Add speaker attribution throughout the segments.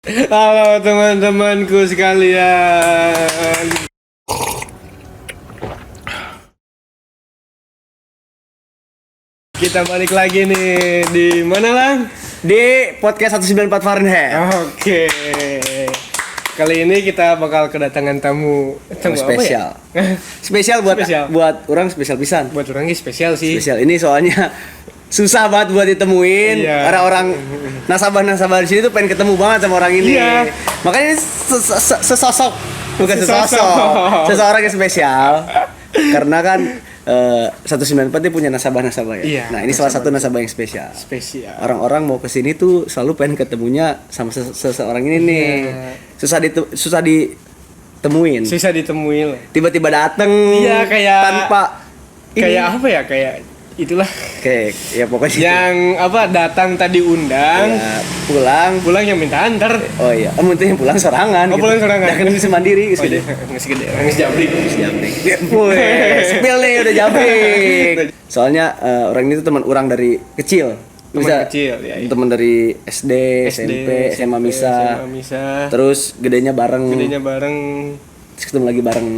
Speaker 1: Halo teman-temanku sekalian. Kita balik lagi nih di mana Lang?
Speaker 2: Di podcast 194 Fahrenheit.
Speaker 1: Oke. Kali ini kita bakal kedatangan tamu
Speaker 2: Spesial.
Speaker 1: apa ya?
Speaker 2: Spesial buat
Speaker 1: Spesial.
Speaker 2: buat orang spesial pisan.
Speaker 1: Buat orangnya spesial sih.
Speaker 2: Spesial ini soalnya susah banget buat ditemuin.
Speaker 1: Iya.
Speaker 2: Orang-orang nasabah-nasabah di sini tuh pengen ketemu banget sama orang ini.
Speaker 1: Iya.
Speaker 2: Makanya ini sesosok, bukan sesosok. Seseorang yang spesial. Karena kan 194 dia punya nasabah-nasabah ya.
Speaker 1: Iya,
Speaker 2: Nah, ini salah satu nasabah yang spesial.
Speaker 1: Spesial.
Speaker 2: Orang-orang mau kesini tuh selalu pengen ketemunya sama seseorang ini nih.
Speaker 1: Iya.
Speaker 2: Susah ditemuin.
Speaker 1: Susah ditemuin.
Speaker 2: Tiba-tiba dateng.
Speaker 1: Iya, kayak
Speaker 2: tanpa
Speaker 1: kayak apa ya? Kayak itulah
Speaker 2: kayak ya pokoknya
Speaker 1: yang apa datang tadi undang,
Speaker 2: ya, pulang.
Speaker 1: pulang yang minta antar.
Speaker 2: Oh iya, yang pulang sorangan.
Speaker 1: Oh, pulang sorangan.
Speaker 2: Dah kan bisa mandiri,
Speaker 1: Oh iya, nggak segede, nggak jabrik.
Speaker 2: jabrik. Spill nih udah jabrik. Soalnya orang ini tuh teman orang dari kecil.
Speaker 1: Teman kecil, ya, iya.
Speaker 2: Teman dari SD, SMP, SMA Misa. Terus gedenya bareng. Terus ketemu lagi bareng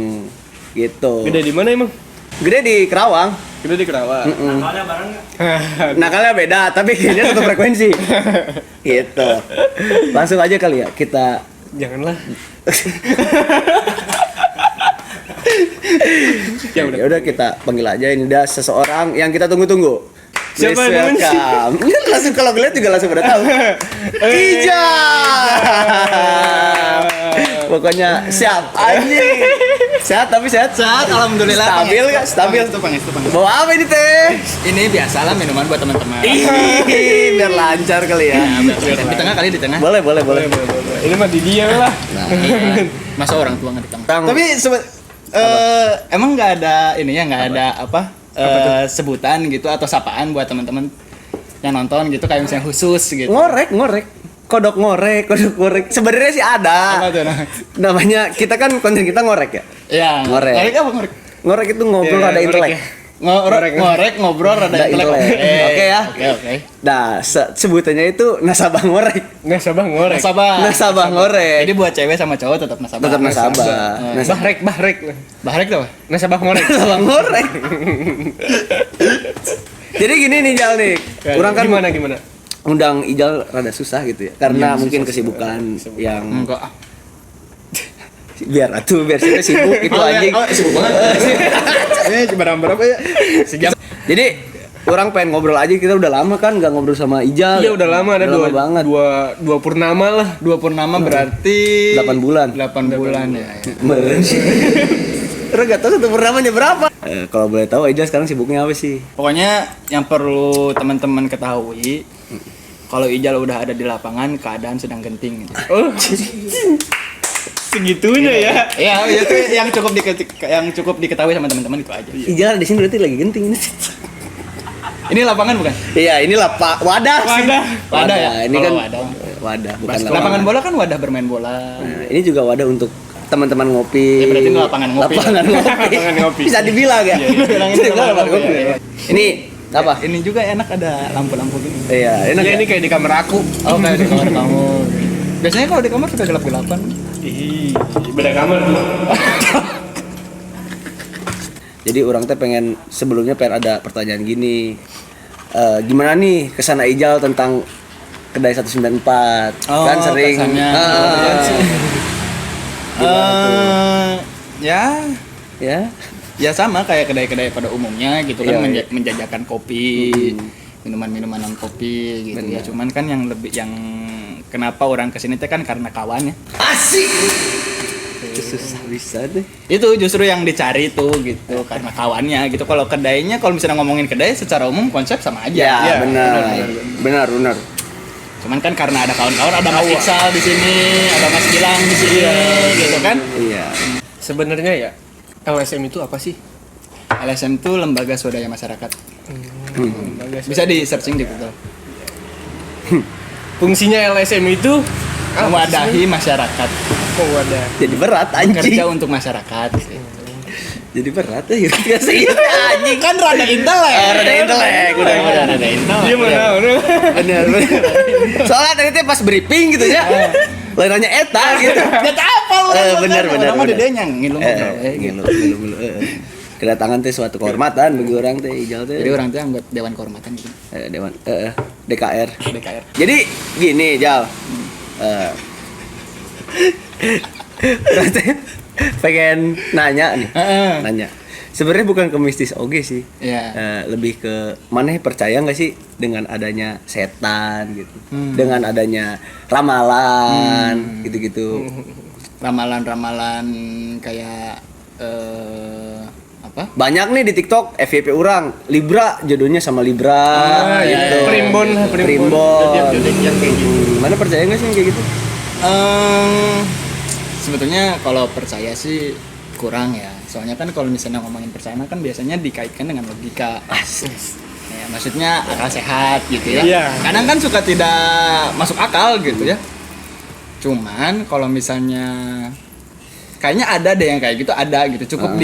Speaker 2: gitu.
Speaker 1: Gede di mana emang?
Speaker 2: Gede di Kerawang.
Speaker 1: Gede di Kerawang.
Speaker 3: Nakalnya bareng nggak?
Speaker 2: Nakalnya beda, tapi kayaknya satu frekuensi. Gitu. Langsung aja kali ya kita.
Speaker 1: Janganlah. Ya udah.
Speaker 2: Ya udah kita panggil aja, ini udah seseorang yang kita tunggu-tunggu.
Speaker 1: Siapa
Speaker 2: Please
Speaker 1: namanya?
Speaker 2: welcome. Ini langsung kalau ngeliat juga langsung pada tahu. Ija. Pokoknya siap anjing. Sehat tapi sehat.
Speaker 3: Sehat, alhamdulillah.
Speaker 2: Stabil nggak? Stabil.
Speaker 3: Itu panggil.
Speaker 2: Bawa apa ini teh?
Speaker 3: Ini biasalah minuman buat teman-teman.
Speaker 2: Ih, biar lancar kali ya.
Speaker 3: Di tengah kali di tengah.
Speaker 2: Boleh.
Speaker 1: Ini mah di dia lah.
Speaker 3: Nah, iya. Masa orang tua nggak di tengah.
Speaker 2: Tang.
Speaker 3: Tapi emang nggak ada ininya, nggak ada sebutan gitu atau sapaan buat teman-teman yang nonton gitu kayak misalnya khusus gitu.
Speaker 2: Ngorek. Kodok ngorek. Sebenarnya sih ada.
Speaker 3: Apa tuh?
Speaker 2: Namanya kita kan konten kita ngorek ya.
Speaker 3: Iya.
Speaker 2: Ngorek.
Speaker 3: Ngorek apa ngorek?
Speaker 2: Ngorek itu ngobrol
Speaker 1: Iya,
Speaker 2: ada
Speaker 1: ngorek
Speaker 2: intelek.
Speaker 1: ya.
Speaker 3: Ngorek ngobrol rada
Speaker 2: Ada
Speaker 3: intelek.
Speaker 2: intelek. Oke ya.
Speaker 3: Oke.
Speaker 2: Nah, sebutannya itu nasabah ngorek.
Speaker 1: Nggak sabah ngorek.
Speaker 2: Nasabah ngorek.
Speaker 3: Jadi buat cewek sama cowok tetap nasabah.
Speaker 2: Tetap nasabah.
Speaker 1: Bahrek.
Speaker 3: Bahrek tuh apa?
Speaker 1: Nasabah ngorek.
Speaker 2: Nasabah ngorek. Jadi gini nih Jal nih. Kurang kan
Speaker 1: gimana?
Speaker 2: undang Ijal rada susah gitu ya. Karena mungkin kesibukan yang
Speaker 3: Enggak.
Speaker 2: biar kita sibuk itu anjing.
Speaker 3: Sibuk banget.
Speaker 1: Ini barang berapa ya?
Speaker 2: Jadi orang pengen ngobrol aja, kita udah lama kan nggak ngobrol sama Ijal.
Speaker 1: Iya udah lama ada
Speaker 2: Udah lama banget.
Speaker 1: dua purnama lah.
Speaker 3: 2 purnama berarti
Speaker 2: 8 bulan.
Speaker 3: 8 bulan ya.
Speaker 2: Meren sih. Orang nggak tahu satu purnamanya berapa. Kalau boleh tahu Ijal sekarang sibuknya apa sih?
Speaker 3: Pokoknya yang perlu teman-teman ketahui, kalau Ijal udah ada di lapangan, keadaan sedang genting gitu.
Speaker 1: Oh. Segitunya ya.
Speaker 3: Iya, itu yang cukup diketahui sama teman-teman itu aja.
Speaker 2: Ijal di sini berarti lagi genting nih.
Speaker 3: Ini lapangan bukan?
Speaker 2: Iya, inilah Pak wadah sih.
Speaker 3: Wadah ya?
Speaker 2: Ini
Speaker 3: Kalau
Speaker 2: kan wadah bukan
Speaker 3: Lapangan bola kan wadah bermain bola.
Speaker 2: Nah, ini juga wadah untuk teman-teman ngopi.
Speaker 3: Ya, berarti ini lapangan ngopi.
Speaker 1: Lapangan ngopi.
Speaker 2: Bisa dibilang ya.
Speaker 3: Bilangin
Speaker 2: Bisa dibilang lapangan ngopi.
Speaker 3: iya.
Speaker 2: Ini apa?
Speaker 3: Ini juga enak ada lampu-lampu gini.
Speaker 2: Iya, enak.
Speaker 1: Ya,
Speaker 2: Ya,
Speaker 1: ini kayak di kamar aku.
Speaker 3: Oh, kayak di kamar kamu. Biasanya kalau di kamar suka gelap-gelapan.
Speaker 1: Ih, beda kamar tuh.
Speaker 2: Jadi orang teh sebelumnya pengen ada pertanyaan gini. Gimana nih kesana Ijal tentang kedai 194?
Speaker 3: Oh,
Speaker 2: Kan sering
Speaker 3: kesannya.
Speaker 2: ya.
Speaker 3: Ya sama kayak kedai-kedai pada umumnya gitu kan,
Speaker 2: Iya.
Speaker 3: menjajakan kopi, minuman-minuman non kopi gitu.
Speaker 2: Bener.
Speaker 3: Ya cuman kan yang kenapa orang kesini teh kan karena kawannya.
Speaker 2: Asik. Susah bisa deh.
Speaker 3: Itu justru yang dicari tuh gitu, karena kawannya gitu. Kalau kedainya, kalau misalnya ngomongin kedai secara umum konsep sama aja.
Speaker 2: Ya, benar.
Speaker 3: Cuman kan karena ada kawan-kawan, ada Mas Iksal di sini, ada Mas Gilang di sini, gitu kan.
Speaker 2: Iya.
Speaker 1: Sebenarnya ya LSM itu apa sih?
Speaker 3: LSM itu Lembaga Swadaya Masyarakat. Bisa di searching di Google.
Speaker 1: Fungsinya LSM itu
Speaker 3: Mewadahi masyarakat.
Speaker 1: wadah.
Speaker 2: Jadi berat anjing.
Speaker 3: Kerja untuk masyarakat.
Speaker 2: Jadi berat ya gitu sih.
Speaker 3: Anjing kan rada intelek.
Speaker 2: Rada intelek, udah.
Speaker 3: Rada intelek.
Speaker 1: Dia mana?
Speaker 2: Bener. Soalnya tadi teh pas briefing gitu ya. Lain nanya eta gitu.
Speaker 3: Gak apal orang.
Speaker 2: Bener.
Speaker 3: Orang mah dedenya ngilu ngobrol.
Speaker 2: Ngilu. Kedatangan teh suatu kehormatan bagi orang teh Ijal teh.
Speaker 3: Jadi orang teh anggota dewan kehormatan gitu.
Speaker 2: Dewan DKR.
Speaker 3: DKR.
Speaker 2: Jadi gini, Jal. Berarti pengen nanya nih. Nanya. Sebenarnya bukan ke mistis oge sih.
Speaker 3: Iya.
Speaker 2: Lebih ke maneh percaya nggak sih dengan adanya setan gitu. Dengan adanya ramalan gitu-gitu.
Speaker 3: Ramalan-ramalan kayak apa?
Speaker 2: Banyak nih di TikTok FYP orang Libra jodohnya sama Libra gitu.
Speaker 1: Primbon. Zodiak yang kayak gitu.
Speaker 2: Mana percaya nggak sih yang kayak gitu?
Speaker 3: Sebetulnya kalau percaya sih kurang ya. Soalnya kan kalau misalnya ngomongin percaya kan biasanya dikaitkan dengan logika. Ya, maksudnya akal sehat gitu ya.
Speaker 1: Iya.
Speaker 3: Kadang kan suka tidak masuk akal gitu ya. Cuman kalau misalnya kayaknya ada deh yang kayak gitu ada gitu. Cukup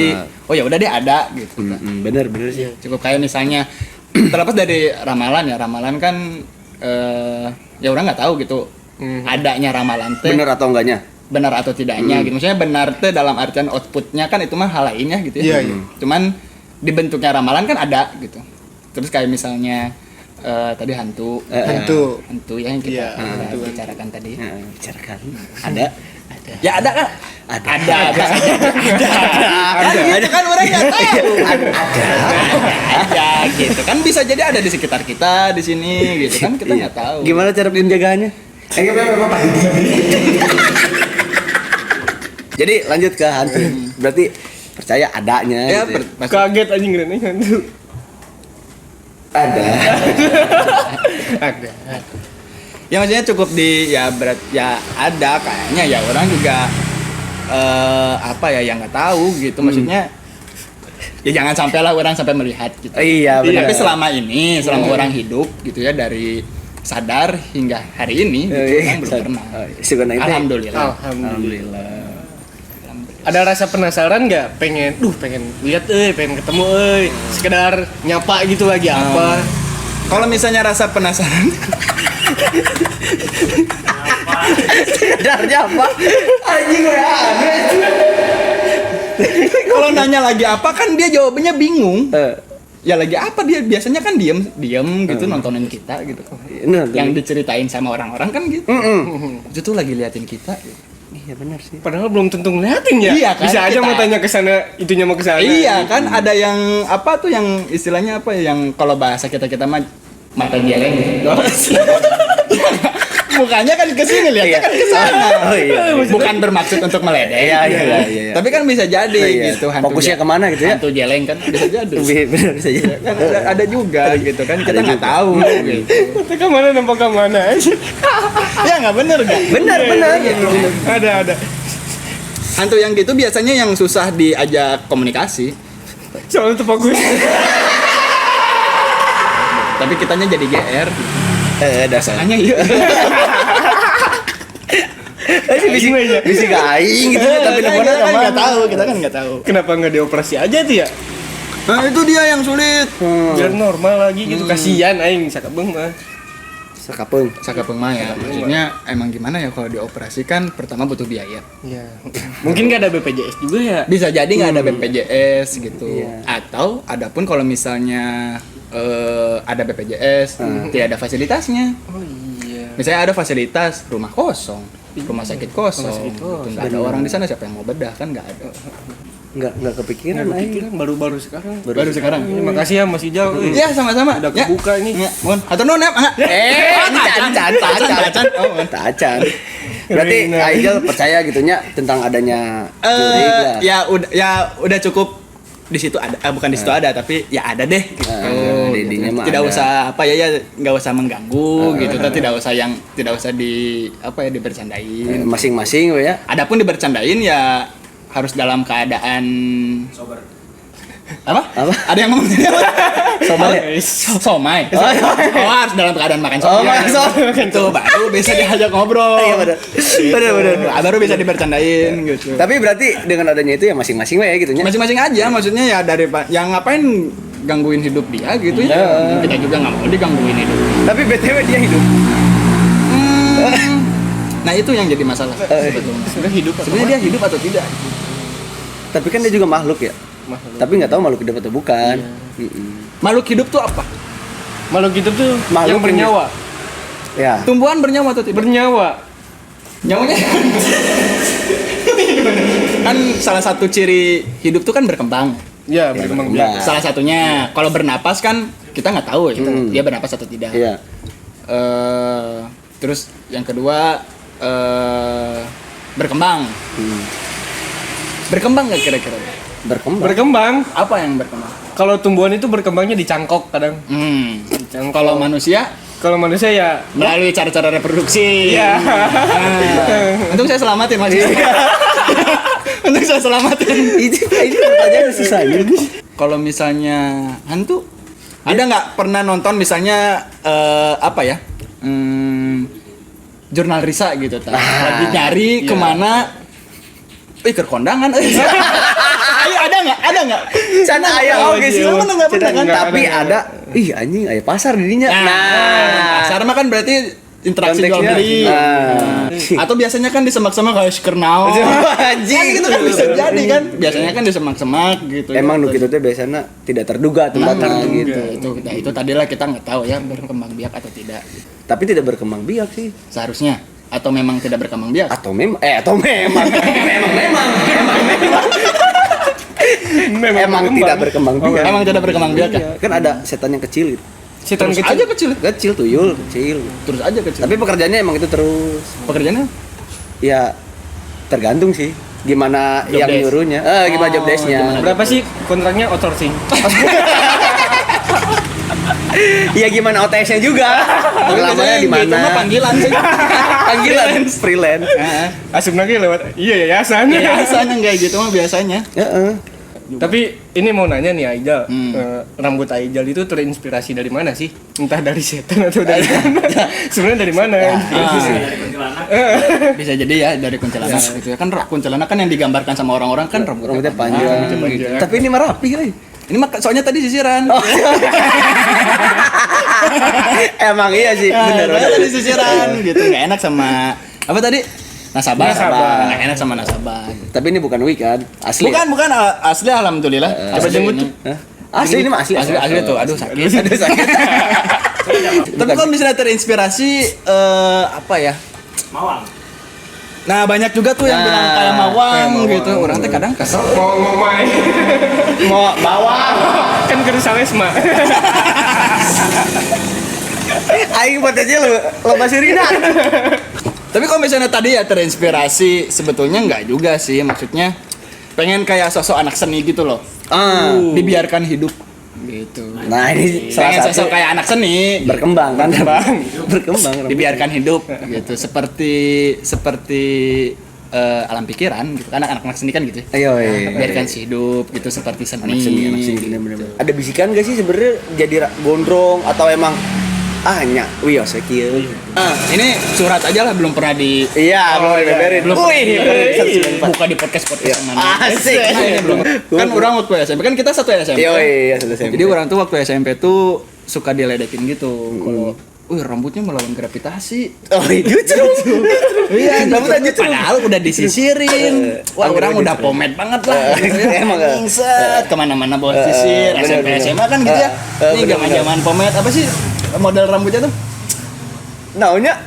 Speaker 3: oh ya udah deh ada gitu.
Speaker 2: Bener sih.
Speaker 3: Cukup kayak misalnya terlepas dari ramalan ya. Ramalan kan ya orang nggak tahu gitu. Adanya ramalan teh.
Speaker 2: Bener atau enggaknya?
Speaker 3: Benar atau tidaknya gitu. Maksudnya benar teh dalam artian outputnya kan itu mah hal lainnya gitu ya.
Speaker 1: Iya.
Speaker 3: Cuman dibentuknya ramalan kan ada gitu. Terus kayak misalnya tadi hantu ya yang kita bicarakan tadi.
Speaker 2: Bicarakan. Ada.
Speaker 3: Ya ada kan? Ada. Itu kan orang nggak tahu. Ada gitu kan bisa jadi ada di sekitar kita di sini gitu kan kita nggak tahu.
Speaker 2: Gimana cara penjagaannya? Jadi lanjut ke hantu. Berarti percaya adanya
Speaker 3: Ya,
Speaker 2: gitu.
Speaker 1: Kaget anjing gini hantu.
Speaker 2: Ada.
Speaker 1: Ada.
Speaker 3: Ya maksudnya cukup di ya berat ya ada kayaknya ya orang juga apa ya yang nggak tahu gitu maksudnya ya jangan sampailah orang sampai melihat gitu.
Speaker 2: Iya benar.
Speaker 3: Tapi selama orang hidup gitu ya dari sadar hingga hari ini gitu, orang belum pernah. Alhamdulillah.
Speaker 1: Ada rasa penasaran nggak? Pengen lihat pengen ketemu sekedar nyapa gitu lagi apa?
Speaker 3: Kalau misalnya rasa penasaran
Speaker 2: Sekedarnya apa? Anjing gue aneh.
Speaker 3: kalau nanya lagi apa kan dia jawabannya bingung. Ya lagi apa dia biasanya kan diam gitu nontonin kita gitu. Yang diceritain sama orang-orang kan gitu. Itu tuh lagi liatin kita gitu.
Speaker 2: Iya benar sih.
Speaker 1: Padahal belum tentu ngeliatin ya.
Speaker 3: Iya kan,
Speaker 1: bisa aja
Speaker 3: kita
Speaker 1: mau tanya ke sana, itunya mau ke sana.
Speaker 3: Iya kan ada yang apa tuh yang istilahnya apa ya, yang kalau bahasa kita mah mata geleng gitu. Mukanya kan ke sini lihatnya kan ke sana.
Speaker 2: Oh, iya.
Speaker 3: Bukan bermaksud untuk meledek.
Speaker 2: Iya.
Speaker 3: Tapi kan bisa jadi gitu
Speaker 2: Fokusnya kemana gitu ya?
Speaker 3: Hantu geleng kan bisa jadi.
Speaker 2: Benar bisa jadi.
Speaker 3: Kan ada juga gitu kan kita nggak tahu gitu.
Speaker 1: Kita kemana nampak kemana aja.
Speaker 3: Ya nggak bener nggak?
Speaker 2: Benar.
Speaker 1: Ada.
Speaker 3: Hantu yang gitu biasanya yang susah diajak komunikasi.
Speaker 1: Soalnya tuh fokus.
Speaker 3: Tapi kitanya jadi GR.
Speaker 2: Dasarnya
Speaker 3: Iya.
Speaker 2: Bisa gak aing gitu tapi teleponnya
Speaker 3: kita kan nggak tahu, kita kan nggak tahu.
Speaker 1: Kenapa nggak dioperasi aja tuh ya?
Speaker 3: Nah itu dia yang sulit.
Speaker 1: Biar normal lagi gitu. Kasihan aing sakabeng mah.
Speaker 2: Sakapeng
Speaker 3: mah ya. Maksudnya emang gimana ya kalau dioperasikan pertama butuh biaya.
Speaker 1: Iya. Mungkin nggak ada BPJS juga ya.
Speaker 3: Bisa jadi nggak ada BPJS gitu. Atau adapun kalau misalnya ada BPJS tidak ada fasilitasnya.
Speaker 1: Oh iya.
Speaker 3: Misalnya ada fasilitas rumah kosong, rumah sakit kosong, gitu. Nggak ada orang di sana, siapa yang mau bedah kan nggak ada.
Speaker 2: Nggak kepikiran aing.
Speaker 1: Baru sekarang.
Speaker 3: Baru sekarang.
Speaker 1: Terima kasih ya Mas Ijal.
Speaker 3: Iya sama-sama.
Speaker 1: Udah kebuka ini.
Speaker 3: Mohon. Atau non ya?
Speaker 2: Tacan. Berarti Aijal percaya gitunya tentang adanya jurik lah.
Speaker 3: Ya udah cukup di situ ada, bukan di situ ada tapi ya ada deh gitu. Tidak usah apa ya nggak usah mengganggu gitu, tidak usah dibercandain.
Speaker 2: Masing-masing ya.
Speaker 3: Adapun dibercandain ya harus dalam keadaan sober. Apa? Ada yang ngomong tadi apa?
Speaker 2: Sober ya?
Speaker 3: Somai. Oh, harus dalam keadaan makan somai. Itu baru bisa diajak ngobrol.
Speaker 2: Iya benar.
Speaker 3: Baru bisa dibercandain gitu.
Speaker 2: Tapi berarti dengan adanya itu ya masing-masing ya gitu nya.
Speaker 3: Masing-masing aja, maksudnya ya dari yang ngapain gangguin hidup dia gitu ya. Kita juga nggak mau digangguin hidup.
Speaker 2: Tapi BTW dia hidup.
Speaker 3: Nah itu yang jadi masalah sebetulnya.
Speaker 1: Sebenarnya hidup atau
Speaker 3: Sebenarnya dia hidup atau tidak?
Speaker 2: Tapi kan dia juga makhluk ya.
Speaker 1: makhluk.
Speaker 2: Tapi nggak tahu makhluk hidup atau bukan.
Speaker 3: Makhluk hidup tuh apa?
Speaker 1: Makhluk hidup tuh
Speaker 2: Makhluk
Speaker 1: yang bernyawa.
Speaker 2: Ya.
Speaker 3: Tumbuhan bernyawa atau tidak?
Speaker 1: Bernyawa.
Speaker 3: Nyawanya kan salah satu ciri hidup tuh kan berkembang.
Speaker 1: Ya, berkembang
Speaker 2: berkembang.
Speaker 1: biak.
Speaker 3: Salah satunya kalau bernapas kan kita nggak tahu ya, dia bernapas atau tidak.
Speaker 2: Iya.
Speaker 3: Terus yang kedua berkembang. Berkembang nggak kira-kira?
Speaker 2: Berkembang.
Speaker 1: Berkembang.
Speaker 3: Apa yang berkembang?
Speaker 1: Kalau tumbuhan itu berkembangnya di cangkok kadang. Cangkok.
Speaker 3: Kalau manusia
Speaker 1: Kalau manusia ya
Speaker 3: melalui cara-cara reproduksi.
Speaker 1: Iya.
Speaker 3: Untung saya selamatin Mas. Untung saya selamatin.
Speaker 2: ini pertanyaan susah ini.
Speaker 3: Kalau misalnya hantu, ada nggak pernah nonton misalnya apa ya? Jurnal Risa gitu, lagi nyari kemana? Ke kondangan. Ayo ada nggak?
Speaker 2: Sana ayah oke sih.
Speaker 3: Mana nggak pernah kan?
Speaker 2: Tapi ada. Ih anjing ayah pasar dirinya.
Speaker 3: Pasar mah kan berarti interaksi jual
Speaker 2: Konteksnya,
Speaker 3: beli. Atau biasanya kan di semak-semak kayak skernau.
Speaker 2: Anjing.
Speaker 3: Kan gitu kan bisa jadi kan. Biasanya kan di semak-semak gitu.
Speaker 2: Emang nu kitu teh biasanya tidak terduga tempatnya gitu.
Speaker 3: Itu tadilah kita nggak tahu ya berkembang biak atau tidak.
Speaker 2: Tapi tidak berkembang biak sih.
Speaker 3: Seharusnya atau memang tidak berkembang biak.
Speaker 2: Atau memang emang tidak berkembang biak.
Speaker 3: Emang tidak berkembang biak ya?
Speaker 2: Kan ada setan yang kecil gitu.
Speaker 1: setan
Speaker 3: Terus
Speaker 1: kecil.
Speaker 3: aja kecil.
Speaker 2: Kecil tuyul, kecil.
Speaker 3: Terus aja kecil.
Speaker 2: Tapi pekerjaannya emang itu terus.
Speaker 3: Pekerjaannya
Speaker 2: Ya tergantung sih gimana
Speaker 3: Job
Speaker 2: yang
Speaker 3: desk.
Speaker 2: nyuruhnya. Gimana job desk-nya.
Speaker 3: gimana?
Speaker 1: Berapa sih kontraknya outsourcing?
Speaker 2: Iya gimana OTS-nya juga. Lamanya di
Speaker 3: Itu mah
Speaker 2: mana?
Speaker 3: panggilan sih.
Speaker 2: Panggilan freelance.
Speaker 1: Asup lagi lewat yayasan.
Speaker 3: Biasanya kayak gitu mah biasanya.
Speaker 2: Heeh.
Speaker 1: Tapi ini mau nanya nih Aijal,
Speaker 3: Hmm.
Speaker 1: rambut Aijal itu terinspirasi dari mana sih? Entah dari setan atau dari mana? Sebenarnya dari mana?
Speaker 3: Bisa jadi ya dari kuntilanak gitu ya. Kan kuntilanak kan yang digambarkan sama orang-orang kan
Speaker 2: Rambutnya panjang.
Speaker 1: panjang.
Speaker 2: Tapi ini mah rapi euy.
Speaker 3: Ini mah soalnya tadi sisiran.
Speaker 2: Emang iya sih, bener
Speaker 3: Soalnya tadi sisiran gitu. Enggak enak sama apa tadi? Nasabah.
Speaker 1: Nasabah.
Speaker 3: Nggak enak sama nasabah.
Speaker 2: Tapi ini bukan wig kan? Asli.
Speaker 3: Bukan asli alhamdulillah.
Speaker 1: Coba jenggut tuh.
Speaker 2: Hah? Asli ini mah asli.
Speaker 3: Asli tuh. Aduh sakit.
Speaker 2: Aduh sakit.
Speaker 3: Tapi kalau misalnya terinspirasi apa ya?
Speaker 4: Mawang.
Speaker 3: Nah, banyak juga tuh yang bilang kayak mawang gitu. Orang teh kadang kesel.
Speaker 1: Mau main.
Speaker 2: Mau bawang.
Speaker 1: Kan kudu salesma.
Speaker 2: Aing buat aja lo masih Rina.
Speaker 3: Tapi kalau misalnya tadi ya terinspirasi, sebetulnya enggak juga sih. Maksudnya pengen kayak sosok anak seni gitu loh. Dibiarkan hidup gitu.
Speaker 2: Nah, ini
Speaker 3: Pengen
Speaker 2: salah
Speaker 3: sosok
Speaker 2: satu
Speaker 3: kayak anak seni
Speaker 2: berkembang kan? Berkembang.
Speaker 3: dibiarkan hidup gitu. Seperti alam pikiran gitu kan, anak-anak seni kan gitu.
Speaker 2: Ayo, iya.
Speaker 3: Biarkan si hidup gitu seperti seni.
Speaker 2: Anak seni bener-bener. Ada bisikan gak sih sebenarnya jadi gondrong atau emang wios kieu.
Speaker 3: Ini surat aja lah belum pernah di
Speaker 2: Iya, belum dibeberin.
Speaker 3: belum
Speaker 2: Wih,
Speaker 3: buka di podcast yang mana.
Speaker 2: Asik.
Speaker 3: Ini belum. Kan orang waktu SMP kan kita satu SMP.
Speaker 2: Iya, sudah
Speaker 3: Jadi orang tuh waktu SMP tuh suka diledekin gitu. Kalau rambutnya melawan gravitasi.
Speaker 2: Oh, justru.
Speaker 3: Iya,
Speaker 2: Rambutnya justru.
Speaker 3: padahal udah disisirin. Wah, orang udah pomade banget lah. Gitu ya.
Speaker 2: Emang,
Speaker 3: Set kemana-mana bawa sisir.
Speaker 2: bener,
Speaker 3: SMP
Speaker 2: bener.
Speaker 3: SMA kan gitu ya. Ini
Speaker 2: bener,
Speaker 3: zaman-zaman pomade apa sih model rambutnya tuh?
Speaker 2: Naunya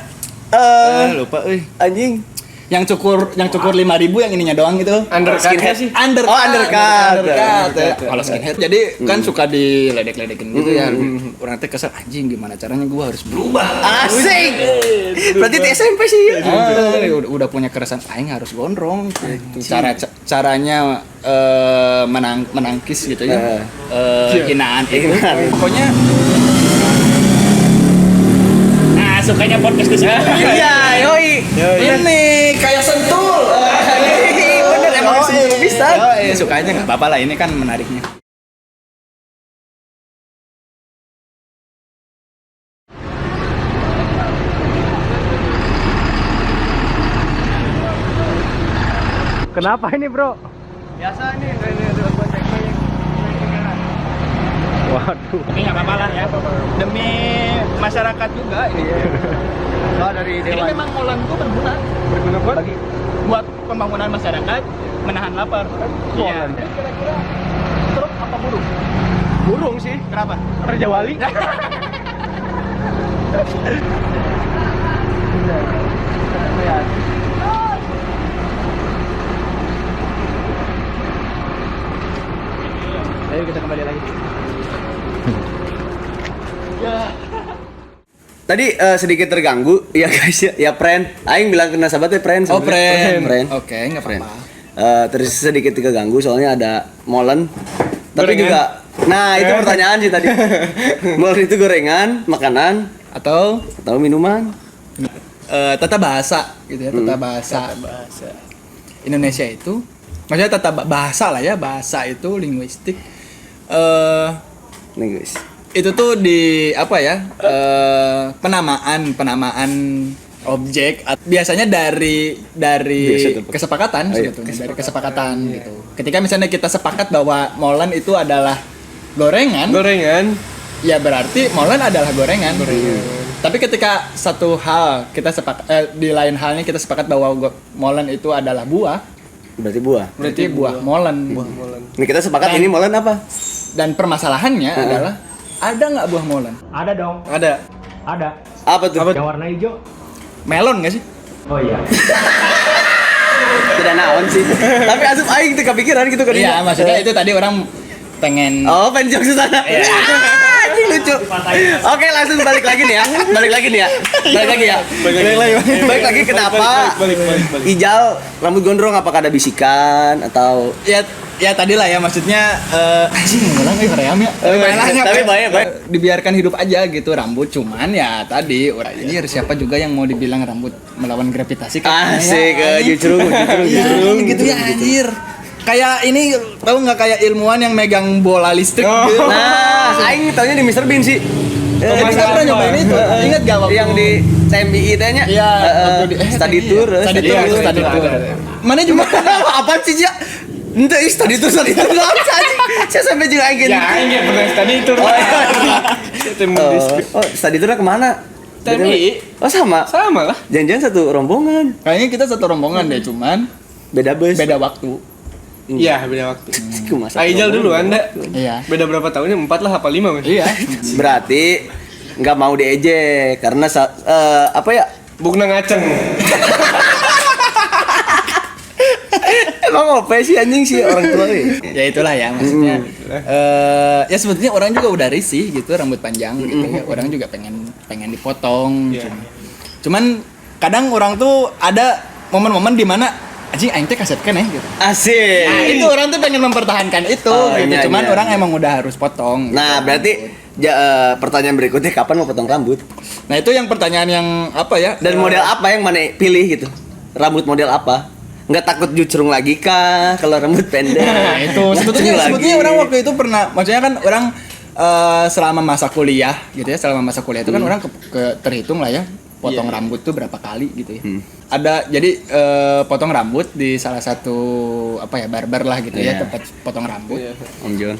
Speaker 3: Lupa euy.
Speaker 2: anjing.
Speaker 3: Yang cukur 5.000 yang ininya doang gitu.
Speaker 1: Undercut
Speaker 2: Skinhead.
Speaker 1: sih.
Speaker 3: Undercut.
Speaker 2: Oh, undercut.
Speaker 3: Ya. Kalau skinhead jadi kan suka diledek-ledekin gitu ya. Orang teh kesel anjing gimana caranya gua harus berubah.
Speaker 2: Asik. Berarti di SMP sih.
Speaker 3: Udah punya keresahan aing harus gondrong gitu. Caranya menangkis gitu ya. Hinaan itu. Pokoknya sukanya podcast di sini.
Speaker 2: Iya, yoi.
Speaker 3: Ini kayak sentul.
Speaker 2: Bener emang sentul bisa.
Speaker 3: Sukanya nggak apa-apa lah, ini kan menariknya.
Speaker 1: Kenapa ini, Bro? Biasa nih, ini bonceng proyek. Waduh.
Speaker 3: Tapi nggak apa-apa lah ya. Demi masyarakat juga. Iya.
Speaker 2: dari
Speaker 3: Jadi memang molen itu berguna buat pembangunan masyarakat, menahan lapar. Iya. Kira-kira truk apa burung?
Speaker 1: Burung sih.
Speaker 3: Kenapa?
Speaker 1: Raja Wali.
Speaker 3: Ayo kita kembali lagi. Ya.
Speaker 2: Tadi sedikit terganggu ya guys ya friend. Aing bilang kena sahabatnya friend.
Speaker 3: Oh, friend.
Speaker 2: Friend.
Speaker 3: Oke, enggak
Speaker 2: Friend.
Speaker 3: apa-apa.
Speaker 2: Terus sedikit keganggu soalnya ada molen. Tapi
Speaker 1: Gorengan.
Speaker 2: juga nah itu pertanyaan sih tadi. Molen itu gorengan, makanan
Speaker 3: Atau
Speaker 2: atau minuman?
Speaker 3: tata bahasa gitu ya, tata bahasa. Indonesia itu maksudnya tata bahasa lah ya, bahasa itu linguistik.
Speaker 2: Nih guys.
Speaker 3: Itu tuh di apa ya, penamaan objek biasanya dari
Speaker 2: Biasa tuh.
Speaker 3: kesepakatan
Speaker 2: Oh, iya.
Speaker 3: sebetulnya dari kesepakatan gitu. Ketika misalnya kita sepakat bahwa molen itu adalah gorengan, ya berarti molen adalah gorengan. Tapi ketika satu hal kita di lain halnya kita sepakat bahwa molen itu adalah buah,
Speaker 2: Berarti buah.
Speaker 3: berarti buah molen.
Speaker 2: Nih kita sepakat ini molen apa?
Speaker 3: Dan permasalahannya adalah ada nggak buah molen?
Speaker 4: Ada dong,
Speaker 1: Ada.
Speaker 4: ada.
Speaker 2: Apa tuh?
Speaker 4: Yang warna hijau.
Speaker 3: Melon nggak sih?
Speaker 4: Oh iya.
Speaker 2: Tidak naon sih. Tapi asup aing teu kepikiran gitu kan.
Speaker 3: Iya, maksudnya itu tadi orang pengen
Speaker 2: Oh, pengen jokes ke sana. Anjing lucu. Oke, langsung balik lagi nih ya. Balik lagi nih ya. Balik lagi kenapa? Ijal rambut gondrong apakah ada bisikan atau
Speaker 3: ya tadi lah ya, maksudnya anjing ngulang ream ya.
Speaker 2: Tapi baik.
Speaker 3: Dibiarkan hidup aja gitu rambut, cuman ya tadi orang ini siapa juga yang mau dibilang rambut melawan gravitasi kan.
Speaker 2: asik jutrung.
Speaker 3: Gitu ya anjir. Kayak ini tahu nggak kayak ilmuwan yang megang bola listrik gitu.
Speaker 2: Nah, aing taunya di Mr. Bean sih.
Speaker 3: Kita pernah nyobain itu. Ingat gak waktu
Speaker 2: Yang di CMBI tanya?
Speaker 3: Iya, waktu di
Speaker 2: study tour.
Speaker 3: Study tour. Mana juga
Speaker 2: Apa sih ya? Ente study tour apa sih anjing? Saya sampai juga aing.
Speaker 1: Ya, ini pernah tadi itu.
Speaker 2: Study tour kemana?
Speaker 1: TMI.
Speaker 2: Oh sama.
Speaker 1: Sama lah.
Speaker 2: Jangan-jangan satu rombongan.
Speaker 3: kayaknya kita satu rombongan deh, cuman
Speaker 2: Beda bus.
Speaker 3: beda waktu.
Speaker 1: Iya, beda waktu.
Speaker 2: Masa
Speaker 1: Aijal dulu Anda.
Speaker 3: Iya.
Speaker 1: Beda berapa tahunnya? 4 lah apa 5, Mas?
Speaker 3: Iya.
Speaker 2: Berarti nggak mau diejek karena apa ya?
Speaker 1: Bukna ngaceng.
Speaker 2: Emang apa sih anjing sih orang tua
Speaker 3: Ya itulah ya maksudnya. Ya sebetulnya orang juga udah risih gitu rambut panjang gitu ya. Orang juga pengen dipotong. Cuman kadang orang tuh ada momen-momen di mana anjing aing teh kasetkeun gitu.
Speaker 2: Asik.
Speaker 3: Nah, itu orang tuh pengen mempertahankan itu
Speaker 2: Oh,
Speaker 3: gitu.
Speaker 2: iya,
Speaker 3: Cuman
Speaker 2: iya.
Speaker 3: orang emang udah harus potong.
Speaker 2: Nah, berarti pertanyaan berikutnya kapan mau potong rambut?
Speaker 3: Nah, itu yang pertanyaan yang apa ya?
Speaker 2: Dan model apa yang mana pilih gitu? Rambut model apa? Nggak takut jucrung lagi kah kalau rambut pendek?
Speaker 3: Nah, itu sebetulnya orang waktu itu pernah, maksudnya kan orang selama masa kuliah gitu ya, selama masa kuliah itu kan orang terhitung lah ya potong rambut tuh berapa kali gitu ya. Ada jadi potong rambut di salah satu apa ya barber lah gitu ya, tempat potong rambut.
Speaker 2: Om John.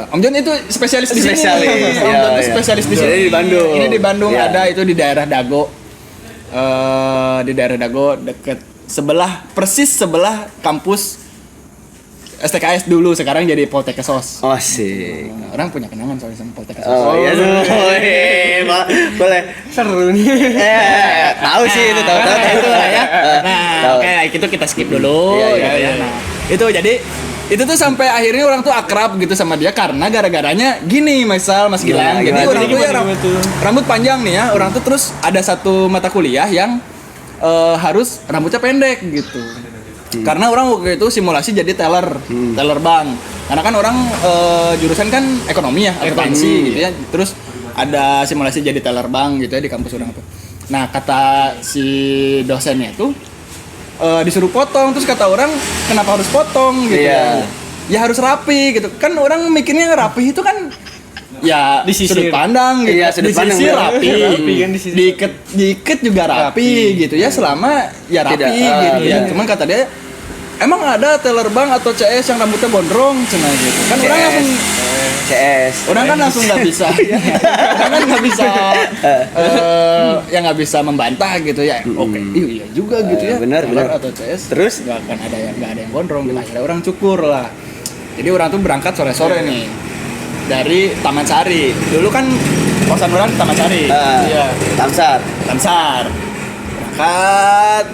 Speaker 3: Om John itu spesialis di sini.
Speaker 2: Spesialis,
Speaker 3: Om John itu
Speaker 2: iya.
Speaker 3: spesialis di sini.
Speaker 2: Ini di Bandung.
Speaker 3: Ini di Bandung
Speaker 2: Iya.
Speaker 3: ada, itu di daerah Dago. Di daerah Dago deket persis sebelah kampus STKS dulu, sekarang jadi Poltekkes SOS.
Speaker 2: Oh sih.
Speaker 3: Orang punya kenangan soalnya sama Poltekkes SOS.
Speaker 2: Oh iya tuh. Boleh.
Speaker 1: Seru nih.
Speaker 2: Tahu sih itu tahu.
Speaker 3: Itu lah ya. Nah,
Speaker 2: Tahu.
Speaker 3: oke, itu kita skip dulu.
Speaker 2: Iya,
Speaker 3: gitu ya. Nah, itu jadi itu tuh sampai akhirnya orang tuh akrab gitu sama dia karena gara-garanya gini, Mas Gilang. Jadi
Speaker 2: gimana
Speaker 3: orang
Speaker 2: tuh?
Speaker 3: tuh ya rambut panjang nih ya. Orang tuh terus ada satu mata kuliah yang harus rambutnya pendek gitu. Karena orang waktu itu simulasi jadi teller bank. Karena kan orang jurusan kan ekonomi ya, akuntansi gitu ya. Terus ada simulasi jadi teller bank gitu ya di kampus orang tuh. Nah, kata si dosennya tuh disuruh potong, terus kata orang kenapa harus potong gitu
Speaker 2: Iya.
Speaker 3: ya harus rapi gitu. Kan orang mikirnya rapi itu kan ya
Speaker 1: Disisir.
Speaker 3: sudut pandang gitu.
Speaker 2: Iya, sudut pandang,
Speaker 3: Disisir
Speaker 2: bener.
Speaker 3: rapi,
Speaker 1: Rapi kan disisir.
Speaker 3: diikat juga rapi gitu ya, selama ya rapi
Speaker 2: Tidak,
Speaker 3: gitu ya.
Speaker 2: iya.
Speaker 3: Cuman kata dia emang ada teller bank atau CS yang rambutnya gondrong cenah gitu kan orang langsung
Speaker 2: CS.
Speaker 3: orang kan langsung nggak bisa orang kan nggak bisa ya nggak bisa membantah gitu ya oke iya juga gitu ya
Speaker 2: benar,
Speaker 3: teller
Speaker 2: benar.
Speaker 3: atau CS
Speaker 2: Terus?
Speaker 3: nggak akan ada yang gondrong gitu akhirnya orang cukur lah jadi orang tuh berangkat sore-sore nih dari Taman Sari dulu kan kosan orang di Taman Sari
Speaker 2: Iya. Tamsar.
Speaker 3: berangkat.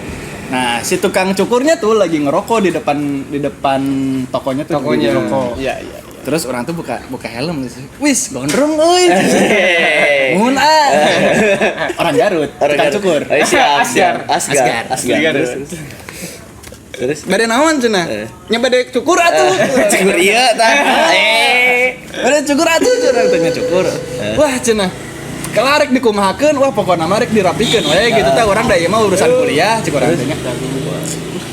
Speaker 3: Nah, si tukang cukurnya tuh lagi ngerokok di depan tokonya tuh.
Speaker 1: Tokonya.
Speaker 3: lagi ngerokok.
Speaker 1: Iya.
Speaker 3: Terus orang tuh buka helm gitu. Wis, gondrong euy. Mun Orang Garut, tukang cukur.
Speaker 2: Oh, siap.
Speaker 3: Asgar.
Speaker 2: Terus
Speaker 3: Bade naon cenah? Nya bade cukur atuh.
Speaker 2: cukur ieu tah.
Speaker 3: Bade cukur atuh cenah tanya cukur. Wah cenah. Kelarek dikumahakeun, wah pokokna mah rek dirapikeun we gitu tah urang da ieu mah urusan kuliah cik urang teh nya.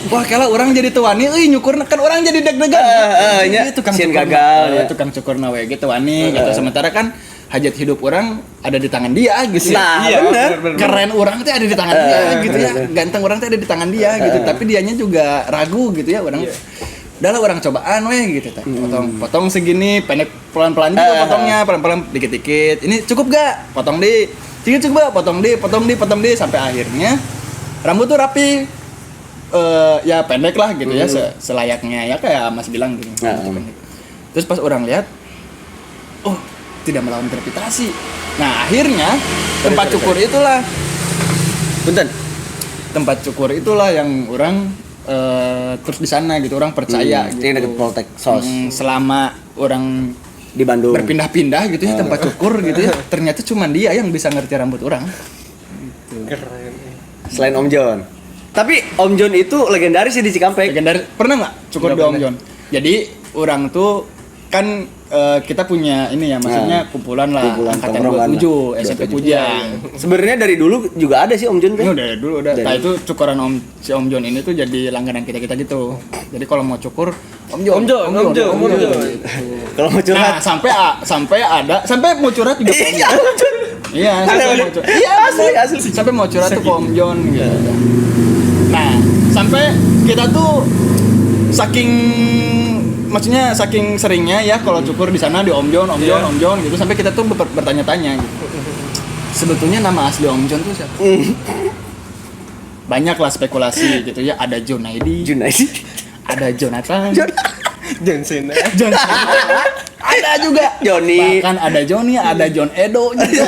Speaker 3: Wah kala orang jadi tuani euy nyukurna kan orang jadi deg-degan.
Speaker 2: Nya
Speaker 3: tukang
Speaker 2: sieun
Speaker 3: cukurna.
Speaker 2: gagal ya.
Speaker 3: Tukang cukurna we gitu wani gitu sementara kan hajat hidup orang ada di tangan dia gitu.
Speaker 2: Nah,
Speaker 1: Iya,
Speaker 2: bener.
Speaker 3: Keren orang teh ada di tangan dia gitu ya. Ganteng orang teh ada di tangan dia gitu. Tapi dianya juga ragu gitu ya orang. Udahlah orang cobaan weh gitu teh. Potong segini pendek pelan-pelan juga potongnya, pelan-pelan dikit-dikit. Ini cukup gak? Potong di. Sedikit cukup gak? Potong di sampai akhirnya rambut tuh rapi. Ya pendek lah gitu ya selayaknya ya kayak Mas bilang gitu. Pendek. Terus pas orang lihat oh, tidak melawan gravitasi. Nah, akhirnya tempat cukur itulah
Speaker 2: Punten.
Speaker 3: tempat cukur itulah yang orang terus di sana gitu orang percaya gitu.
Speaker 2: Ini deket Poltek Sos
Speaker 3: Selama orang
Speaker 2: di Bandung.
Speaker 3: berpindah-pindah gitu ya tempat cukur gitu ya. Ternyata cuma dia yang bisa ngerti rambut orang.
Speaker 1: Keren.
Speaker 2: Selain Om John. Tapi Om John itu legendaris sih di Cikampek.
Speaker 3: Legendaris. Pernah nggak cukur
Speaker 1: Nggak
Speaker 3: di Om
Speaker 1: pernah.
Speaker 3: John? Jadi orang tuh kan kita punya ini ya maksudnya kumpulan lah
Speaker 2: Kumpulan
Speaker 3: angkatan
Speaker 2: tongkrongan
Speaker 3: 27 SMP Pujang.
Speaker 2: Sebenarnya dari dulu juga ada sih Om John
Speaker 3: Ini
Speaker 2: kan.
Speaker 3: udah dulu udah.
Speaker 2: Dari-
Speaker 3: Nah itu cukuran si Om John ini tuh jadi langganan kita gitu. Jadi kalau mau cukur Om John.
Speaker 2: Kalau mau
Speaker 3: Nah
Speaker 2: curhat
Speaker 3: sampai mau curhat juga ke Om John. Iya, sampai mau curhat. Iya
Speaker 2: asli.
Speaker 3: Sampai mau curhat tuh ke Om John gitu. Nah sampai kita tuh maksudnya saking seringnya ya kalau cukur di sana di Om John gitu sampai kita tuh bertanya-tanya gitu. Sebetulnya nama asli Om John tuh siapa? Banyak lah spekulasi gitu ya. Ada Junaidi, ada Jonathan,
Speaker 1: John Cena.
Speaker 3: John Cena. Ada juga
Speaker 2: Johnny.
Speaker 3: Bahkan ada Johnny, ada John Edo juga.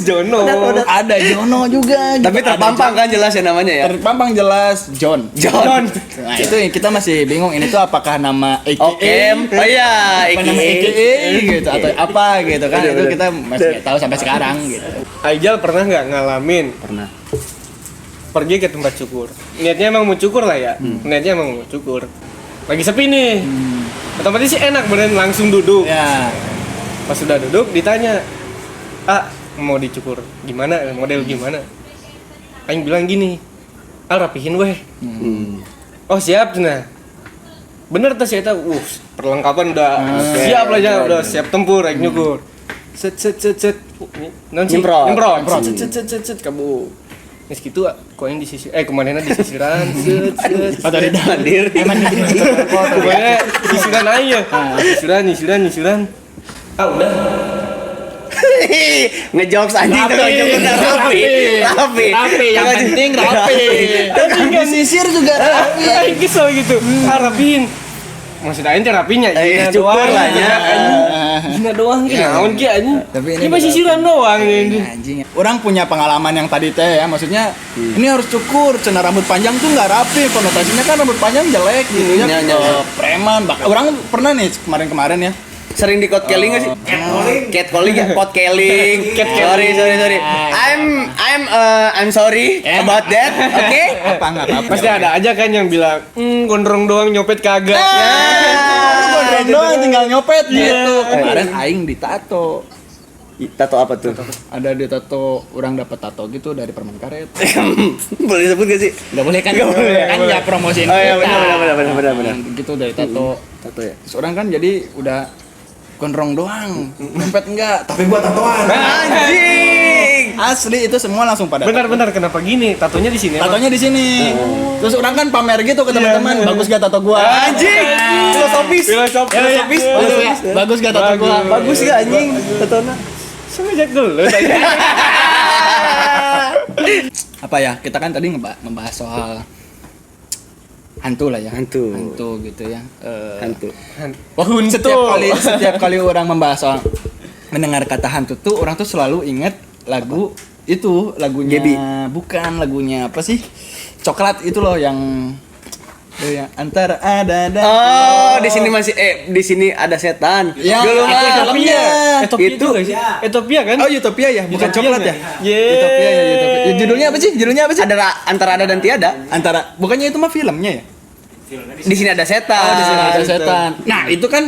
Speaker 1: Jono.
Speaker 3: Ada Jono juga gitu.
Speaker 2: Tapi terpampang kan jelas ya namanya ya.
Speaker 3: Terpampang jelas John. Nah itu yang kita masih bingung ini tuh apakah nama AKA
Speaker 2: Okem. Oh iya,
Speaker 3: apa nama AKA gitu atau apa gitu kan. Itu kita masih nggak tahu sampai sekarang gitu.
Speaker 1: Aijal pernah nggak ngalamin
Speaker 2: Pernah.
Speaker 1: pergi ke tempat cukur? Niatnya emang mau cukur lah ya. Niatnya emang mau cukur. Lagi sepi nih. Otomatis sih enak beneran langsung duduk.
Speaker 3: Ya.
Speaker 1: Pas sudah duduk ditanya, mau dicukur gimana? Model gimana? Aing bilang gini, rapihin weh. Oh siap nah. Bener tuh saya tahu. Perlengkapan udah siap lah ya, udah siap tempur Aing nyukur. Set.
Speaker 2: Nyemprot.
Speaker 1: Set kamu. Nes gitu kok yang disisir kemana disisiran set.
Speaker 3: Atau di
Speaker 2: Hadir.
Speaker 3: Emang di
Speaker 1: Pokoknya sisiran aja. Nyisiran. Udah.
Speaker 2: Ngejokes anjing tuh rapi.
Speaker 3: Yang penting rapi. Tapi nggak sisir juga rapi.
Speaker 1: Aing kesel gitu. Rapiin. Maksud aing teh rapinya
Speaker 2: cukur lah nya.
Speaker 1: Gina doang ki naon ki anjing.
Speaker 3: Tapi ini
Speaker 1: Ini masih sisiran doang ini.
Speaker 3: Anjing. Orang punya pengalaman yang tadi teh ya, maksudnya ini harus cukur, cenah rambut panjang tuh nggak rapi, konotasinya kan rambut panjang jelek gitu ya. Preman, orang pernah nih kemarin-kemarin ya.
Speaker 2: Sering di Kotkeling enggak sih? Catcalling ya, Kotkeling. Sorry. I'm sorry about that. Oke?
Speaker 3: Apa enggak apa-apa.
Speaker 1: Pasti ada aja kan yang bilang, gondrong doang nyopet kagak.
Speaker 3: Gondrong doang tinggal nyopet gitu. Kemarin aing ditato.
Speaker 2: Tato apa tuh?
Speaker 3: Ada ditato, orang dapat tato gitu dari permen karet.
Speaker 2: Boleh disebut gak sih?
Speaker 3: Enggak boleh kan?
Speaker 2: Nggak boleh.
Speaker 3: Kan enggak promosiin.
Speaker 2: Oh iya
Speaker 3: kita.
Speaker 2: benar.
Speaker 3: Gitu dari tato.
Speaker 2: Tato ya.
Speaker 3: Terus orang kan jadi udah gondrong doang, nyopet enggak, tapi gua tatoan.
Speaker 2: Anjing.
Speaker 3: Asli itu semua langsung pada.
Speaker 1: Bentar, kenapa gini? Tatonya di sini.
Speaker 3: Tatonya di sini. Terus orang kan pamer gitu ke teman-teman, bagus gak tato gua?
Speaker 2: Anjing. Filosofis.
Speaker 3: Bagus gak tato gua?
Speaker 2: Bagus gak anjing tatona?
Speaker 1: Semenjak dulu.
Speaker 3: Apa ya? Kita kan tadi membahas soal hantu lah ya.
Speaker 2: Hantu
Speaker 3: gitu ya.
Speaker 2: Hantu.
Speaker 3: Wah, setiap kali orang membahas soal mendengar kata hantu tuh orang tuh selalu inget lagu itu, lagunya
Speaker 2: Gaby.
Speaker 3: Bukan lagunya apa sih? Coklat itu loh yang antara ada.
Speaker 2: Oh, di sini masih di sini ada setan.
Speaker 3: Ya,
Speaker 2: dulu mah
Speaker 3: filmnya.
Speaker 1: Etopia
Speaker 2: itu
Speaker 1: Etopia kan?
Speaker 3: Oh, Utopia ya, bukan
Speaker 1: Utopia
Speaker 3: coklat ya?
Speaker 1: nggak? Yeay.
Speaker 3: Utopia ya, Utopia. Ya, judulnya apa sih?
Speaker 2: ada antara ada dan tiada.
Speaker 3: Antara, bukannya itu mah filmnya ya?
Speaker 2: Di sini ada setan.
Speaker 3: Oh, di sini ada setan. Nah, itu kan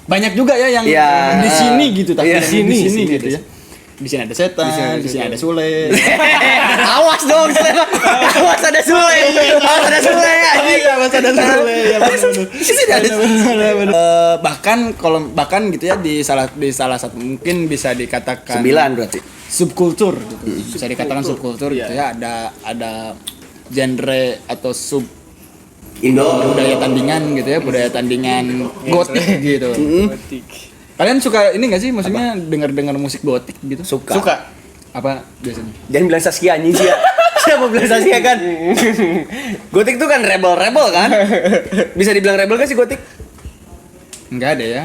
Speaker 3: banyak juga ya yang
Speaker 2: Iya.
Speaker 3: di sini gitu, tapi
Speaker 2: Iya,
Speaker 3: di sini
Speaker 2: di
Speaker 3: gitu ya. Di sini ada setan, di sini ada Sule.
Speaker 2: Awas dong, awas ada Sule. Awas ada Sule anjing.
Speaker 3: Awas ada Sule. Ya
Speaker 2: Di sini ada
Speaker 3: bahkan gitu ya di salah satu mungkin bisa dikatakan
Speaker 2: 9 berarti.
Speaker 3: subkultur gitu. Bisa dikatakan subkultur gitu ya. Ada genre atau sub
Speaker 2: Indo.
Speaker 3: budaya tandingan gitu ya, budaya tandingan gotik gitu.
Speaker 1: Gotik.
Speaker 3: Kalian suka ini gak sih, maksudnya dengar musik gotik gitu?
Speaker 2: Suka.
Speaker 3: Apa biasanya?
Speaker 2: Jangan bilang Saskia anjing sih ya. Siapa bilang Saskia kan? Gotik itu kan rebel kan? Bisa dibilang rebel gak sih gotik?
Speaker 3: Enggak ada ya.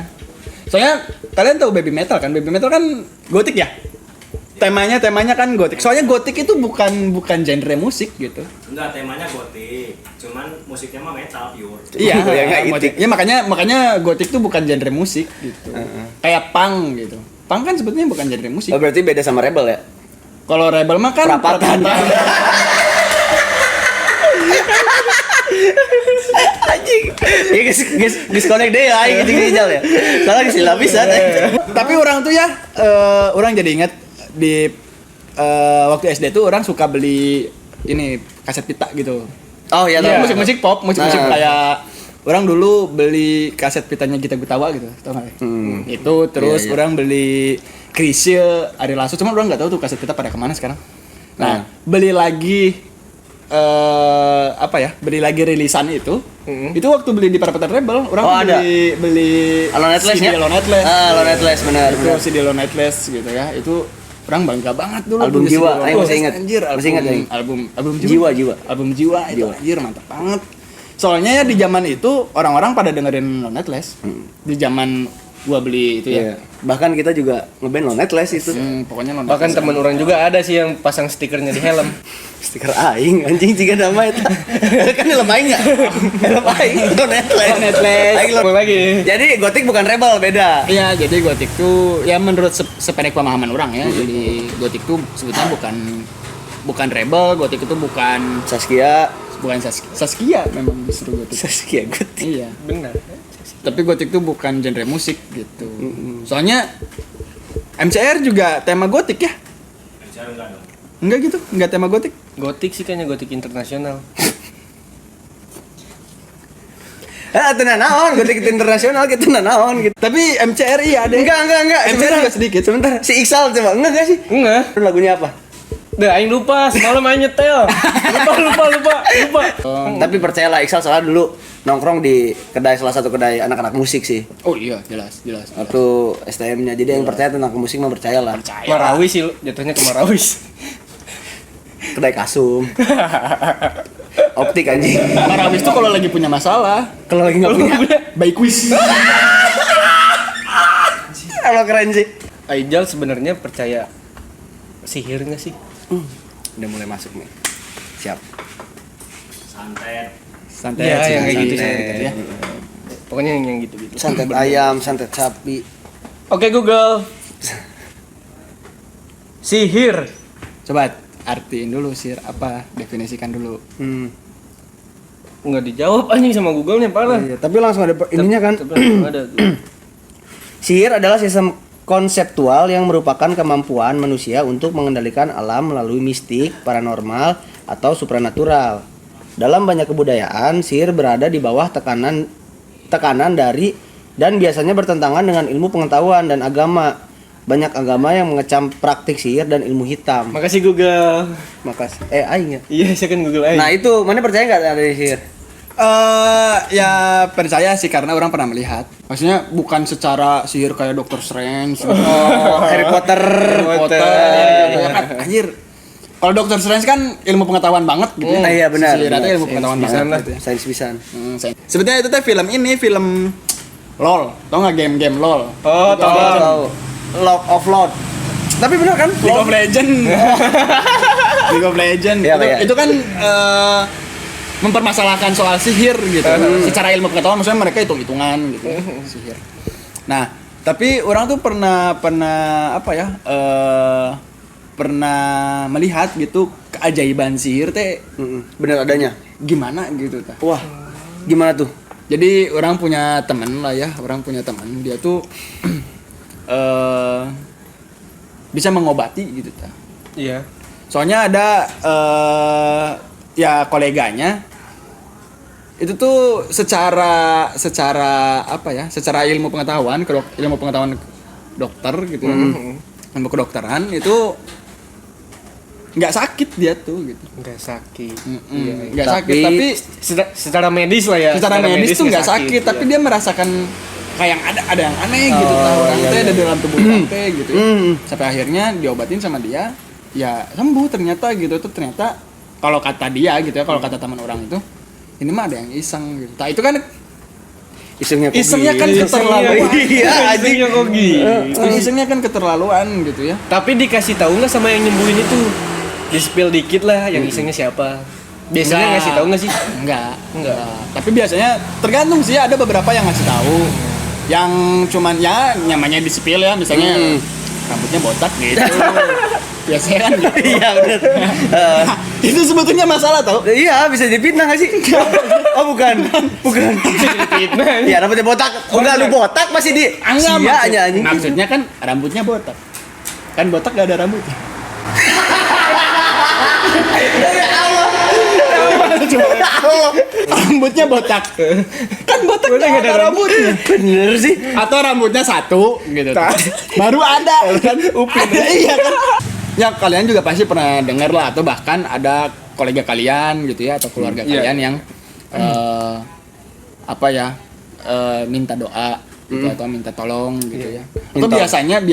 Speaker 3: Soalnya kalian tahu baby metal kan? Baby metal kan gotik ya? Temanya kan gotik. Soalnya gotik itu bukan genre musik gitu.
Speaker 4: Enggak, temanya gotik. Cuman musiknya mah metal pure.
Speaker 3: Iya,
Speaker 2: Ya, nggak
Speaker 3: gotik. Ya makanya gotik itu bukan genre musik gitu. Kayak punk gitu. Punk kan sebetulnya bukan genre musik.
Speaker 2: Oh, berarti beda sama rebel ya?
Speaker 3: Kalau rebel mah kan
Speaker 2: Perapatan. Anjing. Ya guys disconnect deh ya gitu ginjal ya. Salah geus lapisan.
Speaker 3: Tapi orang tuh ya orang jadi ingat di waktu SD tuh orang suka beli ini kaset pita gitu.
Speaker 2: Oh iya,
Speaker 3: Iya, musik-musik pop, musik-musik
Speaker 2: Nah.
Speaker 3: kayak orang dulu beli kaset pitanya Gita Gutawa gitu, tau nggak? Itu terus
Speaker 2: Iya, iya.
Speaker 3: orang beli Chrisye, Ari Lasso, cuma orang nggak tahu tuh kaset pita pada kemana sekarang. Nah, beli lagi beli lagi rilisan itu. Itu waktu beli di Perapatan Rebel, orang
Speaker 2: Oh, ada.
Speaker 3: beli
Speaker 2: Alone Atlas
Speaker 3: CD
Speaker 2: ya?
Speaker 3: Alone Atlas.
Speaker 2: Alone Atlas benar.
Speaker 3: Itu CD Alone Atlas gitu ya. Itu orang bangga banget dulu
Speaker 2: Album
Speaker 3: punya
Speaker 2: Jiwa,
Speaker 3: CD Alone
Speaker 2: ayo masih
Speaker 3: Atlas.
Speaker 2: ingat.
Speaker 3: Anjir,
Speaker 2: Masih ingat, Aing.
Speaker 3: album
Speaker 2: Jiwa.
Speaker 3: Album Jiwa itu anjir mantap banget. Soalnya ya di zaman itu orang-orang pada dengerin Lone Atlas. Di zaman gua beli itu ya.
Speaker 2: Iya. Bahkan kita juga ngeband Lone Atlas itu.
Speaker 3: Pokoknya Lone
Speaker 1: Bahkan
Speaker 3: Atlas.
Speaker 1: teman orang juga ada sih yang pasang stikernya di helm.
Speaker 2: Stiker aing anjing jika nama itu. Kan helm aing enggak? Helm aing Lone Atlas.
Speaker 3: Lone Atlas.
Speaker 2: Aing Lone-
Speaker 1: Mau lagi.
Speaker 2: Jadi gotik bukan rebel, beda.
Speaker 3: Iya, jadi gotik tuh ya menurut sependek pemahaman orang ya. Jadi gotik tuh sebetulnya bukan rebel, gotik itu bukan
Speaker 2: Saskia
Speaker 3: Saskia memang disuruh gotik.
Speaker 2: Saskia gotik.
Speaker 3: Iya.
Speaker 1: Benar.
Speaker 3: Tapi gotik tuh bukan genre musik gitu. Soalnya MCR juga tema gotik ya?
Speaker 4: Bicara enggak dong.
Speaker 3: Enggak gitu, enggak tema gotik.
Speaker 1: Gotik sih kayaknya gotik internasional.
Speaker 2: Tenan naon gotik internasional gitu naon gitu.
Speaker 3: Tapi MCR iya ada.
Speaker 2: Enggak.
Speaker 3: MCR
Speaker 2: Sebentar.
Speaker 3: juga sedikit.
Speaker 2: Sebentar. Si Iksal coba. Enggak sih?
Speaker 1: Enggak.
Speaker 2: Lagunya apa?
Speaker 1: Dah aing lupa, semalam aing nyetel. Lupa.
Speaker 2: Tapi percayalah Iksal soalnya dulu nongkrong di salah satu kedai anak-anak musik sih.
Speaker 3: Oh iya, jelas.
Speaker 2: Waktu STM-nya. Jadi yang percaya tentang musik mah percayalah.
Speaker 1: Marawis sih, jatuhnya ke Marawis.
Speaker 2: Kedai kasum. Optik anjing.
Speaker 3: Marawis tuh kalau lagi punya masalah,
Speaker 2: Kalau lagi enggak punya.
Speaker 3: baik quiz.
Speaker 2: Kalau keren sih.
Speaker 1: Aijal sebenarnya percaya sihir nggak sih?
Speaker 2: Udah mulai masuk nih. Siap.
Speaker 4: Santet.
Speaker 3: Santet,
Speaker 1: Iya, yang kayak gitu,
Speaker 3: santet, ya.
Speaker 1: Pokoknya yang gitu-gitu.
Speaker 2: Santet ayam, santet sapi.
Speaker 1: Oke Google. Sihir.
Speaker 3: Coba artiin dulu sih apa, definisikan dulu.
Speaker 1: Nggak dijawab anjing sama Google-nya parah.
Speaker 2: Iya, tapi langsung ada ininya kan.
Speaker 1: Tapi langsung ada tuh.
Speaker 2: Sihir adalah sistem konseptual yang merupakan kemampuan manusia untuk mengendalikan alam melalui mistik, paranormal, atau supranatural. Dalam banyak kebudayaan, sihir berada di bawah tekanan dari dan biasanya bertentangan dengan ilmu pengetahuan dan agama. banyak agama yang mengecam praktik sihir dan ilmu hitam.
Speaker 1: Makasih Google.
Speaker 2: Makasih. Aing ya.
Speaker 1: Iya, saya kan Google aja.
Speaker 2: Nah itu, mana percaya nggak ada sihir?
Speaker 3: Ya percaya sih karena orang pernah melihat. Maksudnya bukan secara sihir kayak Dr. Strange,
Speaker 2: Harry Potter.
Speaker 3: gitu kan. Anjir. Kalau Dr. Strange kan ilmu pengetahuan banget gitu.
Speaker 2: Iya benar.
Speaker 3: Sihir itu ilmu pengetahuan banget
Speaker 1: lah.
Speaker 3: gitu ya.
Speaker 2: Sains pisan.
Speaker 3: Sebetulnya itu teh film LOL. Tau nggak game LOL?
Speaker 1: Oh, tahu.
Speaker 2: Lord of Lord. Tapi benar kan?
Speaker 3: League of Legend. League of Legend.
Speaker 2: Iya, iya.
Speaker 3: Itu kan mempermasalahkan soal sihir gitu. Secara ilmu pengetahuan maksudnya mereka hitung-hitungan gitu. Sihir. Nah, tapi orang tuh pernah apa ya? Pernah melihat gitu keajaiban sihir teh
Speaker 2: Benar adanya.
Speaker 3: gimana gitu tah.
Speaker 2: Wah, gimana tuh?
Speaker 3: Jadi orang punya teman lah ya, dia tuh bisa mengobati gitu ta.
Speaker 1: Iya.
Speaker 3: Soalnya ada ya koleganya itu tuh secara apa ya? Secara ilmu pengetahuan dokter gitu. Ilmu kedokteran itu nggak sakit dia tuh gitu.
Speaker 1: Nggak sakit.
Speaker 3: Nggak sakit tapi
Speaker 1: Secara medis lah ya.
Speaker 3: secara medis tuh nggak sakit,
Speaker 1: ya.
Speaker 3: tapi dia merasakan kayak ada yang aneh gitu tahu orang teh ada dalam tubuh orang teh gitu ya. Sampai akhirnya diobatin sama dia, ya sembuh ternyata gitu. Tuh ternyata kalau kata dia gitu ya, kalau kata teman orang itu, ini mah ada yang iseng gitu. Nah, itu kan isengnya kan keterlaluan.
Speaker 1: Iya, isengnya kok gitu.
Speaker 3: Isengnya kan keterlaluan gitu ya.
Speaker 1: Tapi dikasih tahu nggak sama yang nyembuhin itu? Di-spill dikit lah yang isengnya siapa. Biasanya ngasih tahu nggak sih?
Speaker 3: Enggak.
Speaker 1: Enggak.
Speaker 3: Tapi biasanya tergantung sih, ada beberapa yang ngasih tahu. Yang cuman ya namanya di-spill ya, misalnya rambutnya botak gitu. Biasanya kan gitu.
Speaker 2: Iya benar.
Speaker 3: Itu sebetulnya masalah tau.
Speaker 2: Iya, bisa dipitnah nggak sih? Oh bukan.
Speaker 1: Fitnah.
Speaker 2: Iya, rambutnya botak. Enggak, lu botak masih di.
Speaker 3: Enggak,
Speaker 2: Sia anjing.
Speaker 3: maksudnya kan rambutnya botak. Kan botak gak ada rambutnya. Rambutnya botak. Kan botak gak ada rambutnya.
Speaker 2: Bener sih.
Speaker 3: Atau rambutnya satu gitu. Baru ada kan upin. Iya kan. Ya kalian juga pasti pernah dengar lah atau bahkan ada kolega kalian gitu ya atau keluarga kalian yang apa ya minta doa gitu atau minta tolong gitu ya. Atau biasanya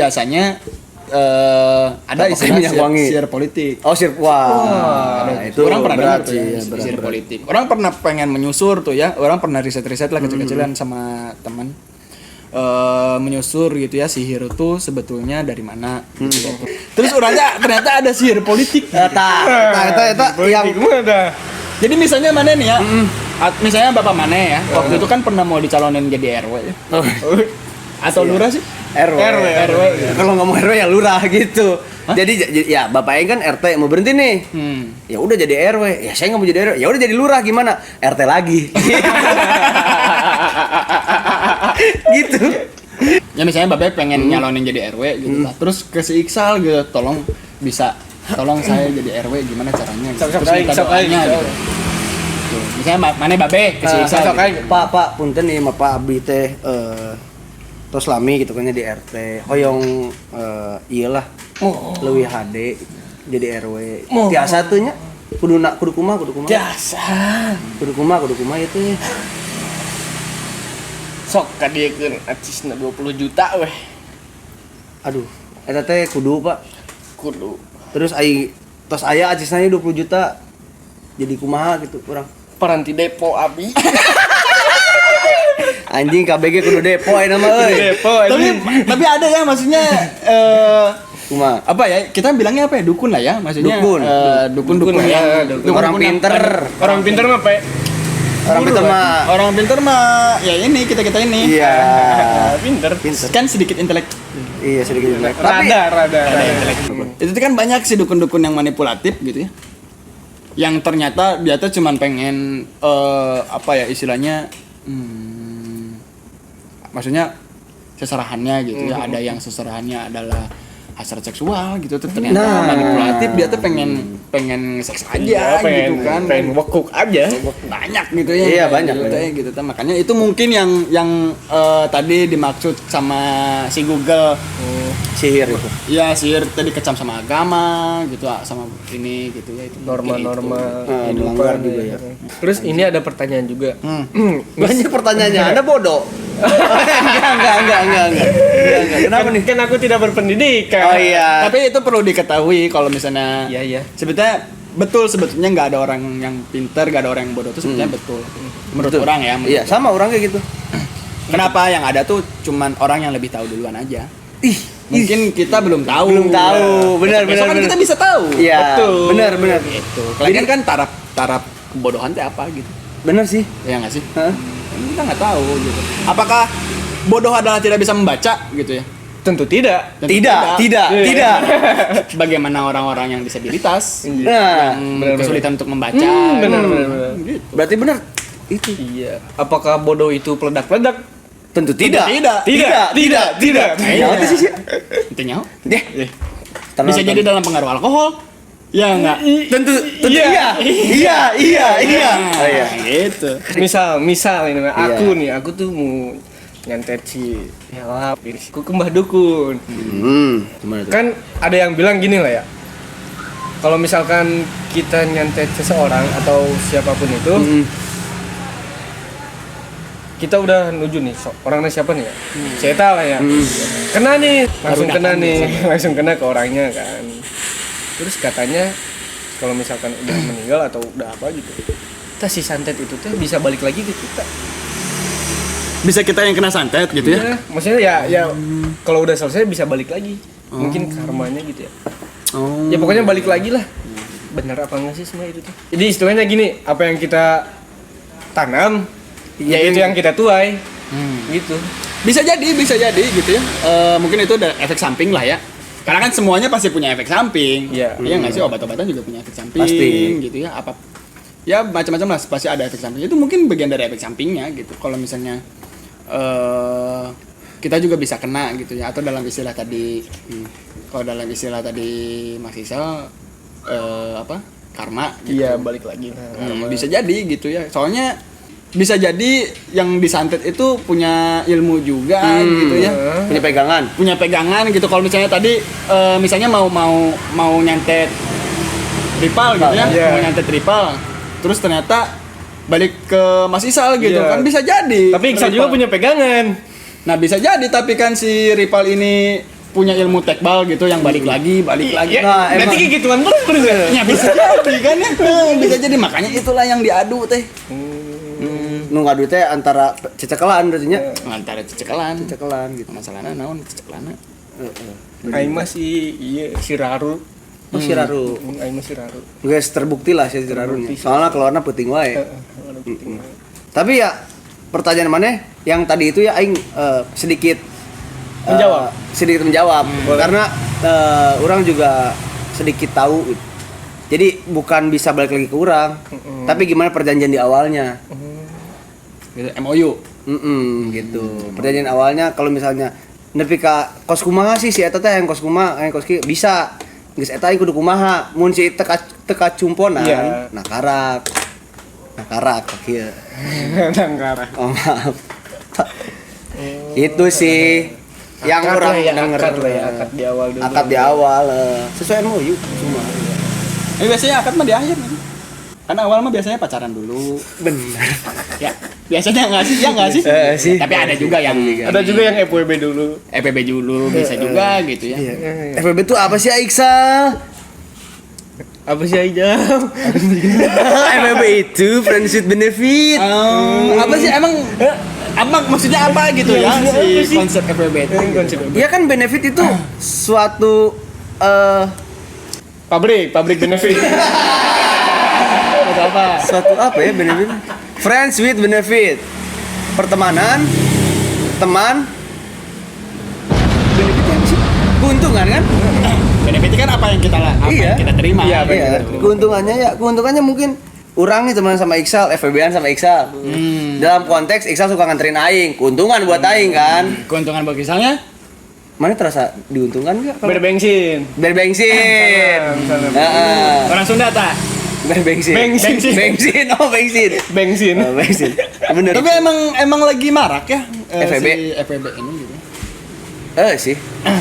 Speaker 3: ada istilah sihir politik.
Speaker 2: Oh, sihir. Wah.
Speaker 3: Itu orang pernah dengar
Speaker 2: berat
Speaker 3: tuh ya,
Speaker 2: sih,
Speaker 3: sihir politik. Orang pernah pengen menyusur tuh ya. Orang pernah riset-riset lah kecil-kecilan sama teman. Menyusur gitu ya sihir itu sebetulnya dari mana gitu ya. Terus orangnya ternyata ada sihir politik.
Speaker 2: Eta yang
Speaker 1: Gimana?
Speaker 3: Jadi misalnya mana nih ya? Misalnya Bapak mana ya? Waktu itu kan pernah mau dicalonin jadi RW ya. Atau lurah sih?
Speaker 2: RW. Kalau ngomong RW ya lurah gitu. Jadi ya Bapak Eng kan RT mau berhenti nih. Ya udah jadi RW. Ya saya nggak mau jadi RW. Ya udah jadi lurah gimana? RT lagi. Gitu.
Speaker 3: Ya misalnya Bapak pengen nyalonin jadi RW gitu lah. Terus ke si Iksal gitu, tolong saya jadi RW gimana caranya gitu. Terus minta doanya gitu. Tuh, misalnya mana Babe ke si Iksal gitu.
Speaker 2: Pak punten nih sama Pak Abdi teh terus lami gitu kan di RT hoyong iyalah leuwih HD jadi RW tiasa teh nya kudu kumaha
Speaker 1: Biasa.
Speaker 2: kudu kumaha itu
Speaker 1: Sok kadiekeun acisna 20 juta weh.
Speaker 2: aduh eta teh kudu Pak
Speaker 1: Kudu.
Speaker 2: terus tos aya acisna 20 juta jadi kumaha gitu kurang
Speaker 1: Paranti depo abi.
Speaker 2: anjing KBG kudu depo ayeuna mah euy
Speaker 1: Depo
Speaker 3: Tapi ada ya maksudnya
Speaker 2: kumaha
Speaker 3: apa ya kita bilangnya apa ya dukun lah ya maksudnya
Speaker 2: Dukun.
Speaker 3: lah ya
Speaker 2: Orang pinter.
Speaker 1: Orang pinter mah Pak.
Speaker 3: orang pinter mah ya ini kita ini
Speaker 2: iya
Speaker 1: Pinter.
Speaker 3: kan sedikit intelek
Speaker 2: iya sedikit tapi
Speaker 1: Rada.
Speaker 3: itu kan banyak sih dukun-dukun yang manipulatif gitu ya yang ternyata dia tuh cuman pengen apa ya istilahnya maksudnya seserahannya gitu ya ada yang seserahannya adalah hasrat seksual gitu tuh ternyata manipulatif dia tuh pengen seks aja gitu kan
Speaker 1: Pengen wekuk aja.
Speaker 3: banyak gitu ya
Speaker 2: Iya, banyak.
Speaker 3: gitu tuh makanya itu mungkin yang tadi dimaksud sama si Google
Speaker 2: Sihir itu.
Speaker 3: Iya, sihir tadi kecam sama agama gitu, sama ini gitu ya itu.
Speaker 1: norma-norma
Speaker 2: dilanggar juga ya.
Speaker 1: Terus ini ada pertanyaan juga.
Speaker 2: Banyak pertanyaannya. Anda bodoh. Enggak. Kenapa nih?
Speaker 1: Kan aku tidak berpendidikan.
Speaker 2: Oh iya.
Speaker 3: Tapi itu perlu diketahui kalau misalnya
Speaker 1: Iya.
Speaker 3: sebetulnya nggak ada orang yang pintar, nggak ada orang yang bodoh itu sebetulnya betul. Menurut
Speaker 2: Betul.
Speaker 3: orang ya.
Speaker 2: Iya, sama orang kayak gitu.
Speaker 3: Kenapa yang ada tuh cuman orang yang lebih tahu duluan aja.
Speaker 2: Ih,
Speaker 3: Mungkin kita belum tahu.
Speaker 2: Belum tahu. Benar,
Speaker 3: Besok kan
Speaker 2: benar.
Speaker 3: kita bisa tahu.
Speaker 2: Iya,
Speaker 1: Betul.
Speaker 2: benar.
Speaker 3: Gitu. Kalian kan taraf kebodohan teh apa gitu.
Speaker 2: Benar sih.
Speaker 3: Ya nggak sih?
Speaker 2: Hah?
Speaker 3: Kita nggak tahu gitu. Apakah bodoh adalah tidak bisa membaca gitu ya?
Speaker 1: Tentu tidak.
Speaker 3: Tentu
Speaker 2: Tidak.
Speaker 3: Bagaimana orang-orang yang disabilitas
Speaker 2: Nah,
Speaker 3: yang kesulitan untuk membaca?
Speaker 1: Benar.
Speaker 3: Gitu.
Speaker 2: berarti benar. Itu.
Speaker 1: Iya. Apakah bodoh itu peledak-peledak?
Speaker 2: Tentu tidak.
Speaker 1: Tidak.
Speaker 2: Ya, itu sih.
Speaker 3: Intinya
Speaker 2: Deh.
Speaker 3: bisa jadi dalam pengaruh alkohol. Ya enggak?
Speaker 2: Tentu
Speaker 1: Iya.
Speaker 2: iya. Oh iya.
Speaker 3: Gitu.
Speaker 1: Misal ini
Speaker 2: Iya.
Speaker 1: aku tuh mau nyantet si helap ini aku ke Mbah Dukun.
Speaker 2: Gimana tuh?
Speaker 1: Kan ada yang bilang gini lah ya. Kalau misalkan kita nyantet seseorang atau siapapun itu, kita udah nuju nih orangnya siapa nih ya? Saya tahu lah ya. Kena nih, langsung
Speaker 3: Baru
Speaker 1: kena
Speaker 3: datang
Speaker 1: nih, langsung kena ke orangnya kan. Terus katanya kalau misalkan udah meninggal atau udah apa gitu, kita si santet itu tuh bisa balik lagi ke kita.
Speaker 3: Bisa kita yang kena santet gitu ya?
Speaker 1: Iya, maksudnya ya kalau udah selesai bisa balik lagi. Mungkin karmanya gitu ya.
Speaker 3: Oh.
Speaker 1: Ya pokoknya balik lagi lah. Bener apa enggak sih semua itu tuh? Jadi istilahnya gini, apa yang kita tanam, ya itu yang kita tuai. Gitu.
Speaker 3: Bisa jadi gitu ya. Mungkin itu ada efek samping lah ya. Karena kan semuanya pasti punya efek samping.
Speaker 1: Iya.
Speaker 3: Iya nggak sih, obat-obatan juga punya efek samping.
Speaker 2: Pasti.
Speaker 3: Gitu ya. Apa? Ya macam-macam lah. Pasti ada efek samping. Itu mungkin bagian dari efek sampingnya gitu. Kalau misalnya kita juga bisa kena gitu ya. Atau dalam istilah tadi, kalau dalam istilah tadi Mas Isal karma. Gitu.
Speaker 1: Iya, balik lagi.
Speaker 3: Bisa jadi gitu ya. Soalnya bisa jadi yang disantet itu punya ilmu juga gitu ya. Punya pegangan gitu. Kalau misalnya tadi misalnya mau nyantet rival gitu ya,
Speaker 1: Iya.
Speaker 3: mau nyantet rival, terus ternyata balik ke Mas Isal gitu
Speaker 1: Iya.
Speaker 3: kan bisa jadi.
Speaker 1: Tapi Iksan juga punya pegangan.
Speaker 3: Nah bisa jadi tapi kan si rival ini punya ilmu tekbal gitu yang balik lagi.
Speaker 1: Iya.
Speaker 2: Nah,
Speaker 1: Berarti
Speaker 2: emang.
Speaker 1: kayak gituan terus ya.
Speaker 3: Ya bisa jadi kan ya. Bisa jadi makanya itulah yang diadu teh.
Speaker 2: Nu ngadu teh antara cecekelan berarti nya.
Speaker 3: Antara cecekelan.
Speaker 2: Cecekelan gitu.
Speaker 3: Masalahnya naon cecekelan.
Speaker 1: Aing masih si Raru.
Speaker 2: Oh, si Raru.
Speaker 1: Aing masih Raru.
Speaker 2: Guys, terbukti lah si Raru nya. Soalnya keluarnya puting wae. Tapi ya pertanyaan mana yang tadi itu ya aing sedikit menjawab. Karena orang juga sedikit tahu gitu. Jadi bukan bisa balik lagi ke orang, tapi gimana perjanjian di awalnya.
Speaker 3: Gitu, MOU.
Speaker 2: Gitu. Perjanjian awalnya kalau misalnya nepi ka kos kumaha sih si eta teh yang kos kumaha, yang kos kieu bisa. Geus eta aing kudu kumaha, mun si teka cumponan,
Speaker 1: Iya.
Speaker 2: nakarak kieu.
Speaker 1: Nangkara.
Speaker 2: Oh, maaf. Itu sih yang
Speaker 1: Akad
Speaker 2: orang
Speaker 1: lah ya,
Speaker 2: denger.
Speaker 1: akad lah ya, akad di awal dulu.
Speaker 2: Akad di awal, sesuai MOU semua.
Speaker 3: Ini biasanya akad mah di akhir nih. Kan awal mah biasanya pacaran dulu.
Speaker 2: Benar.
Speaker 3: Ya, biasanya nggak sih? Ya nggak sih?
Speaker 2: Sih.
Speaker 3: Tapi ada juga yang
Speaker 1: Ada juga yang FWB dulu.
Speaker 3: FPB dulu bisa juga gitu ya.
Speaker 2: FWB itu apa sih Aiksal?
Speaker 1: Apa sih aja?
Speaker 2: FWB itu friends with benefit.
Speaker 3: Apa sih emang maksudnya apa gitu ya si konsep FPB itu?
Speaker 1: Konsep
Speaker 2: Ya kan benefit itu suatu
Speaker 1: pabrik benefit. Atau apa?
Speaker 2: suatu apa ya benefit? Friends with benefit. Pertemanan, teman. Benefit apa sih? Keuntungan kan?
Speaker 3: Benefit kan apa yang
Speaker 2: Iya.
Speaker 3: kita terima.
Speaker 1: Iya,
Speaker 3: gitu.
Speaker 2: Iya. Keuntungannya mungkin orang nih teman sama Iksal, FWB-an sama Iksal. Dalam konteks Iksal suka nganterin aing, keuntungan buat aing kan.
Speaker 3: Keuntungan bagi misalnya
Speaker 2: Mana terasa diuntungkan enggak?
Speaker 1: Bayar bensin.
Speaker 2: Bayar bensin.
Speaker 1: Misalnya.
Speaker 2: Heeh.
Speaker 3: orang Sunda tak.
Speaker 2: Bayar bensin.
Speaker 1: Bensin.
Speaker 2: Bensin. Oh, bensin.
Speaker 1: Bensin.
Speaker 2: Oh, bensin. Bener.
Speaker 3: Tapi emang lagi marak ya
Speaker 2: FPB?
Speaker 3: si FPB ini gitu.
Speaker 2: Sih.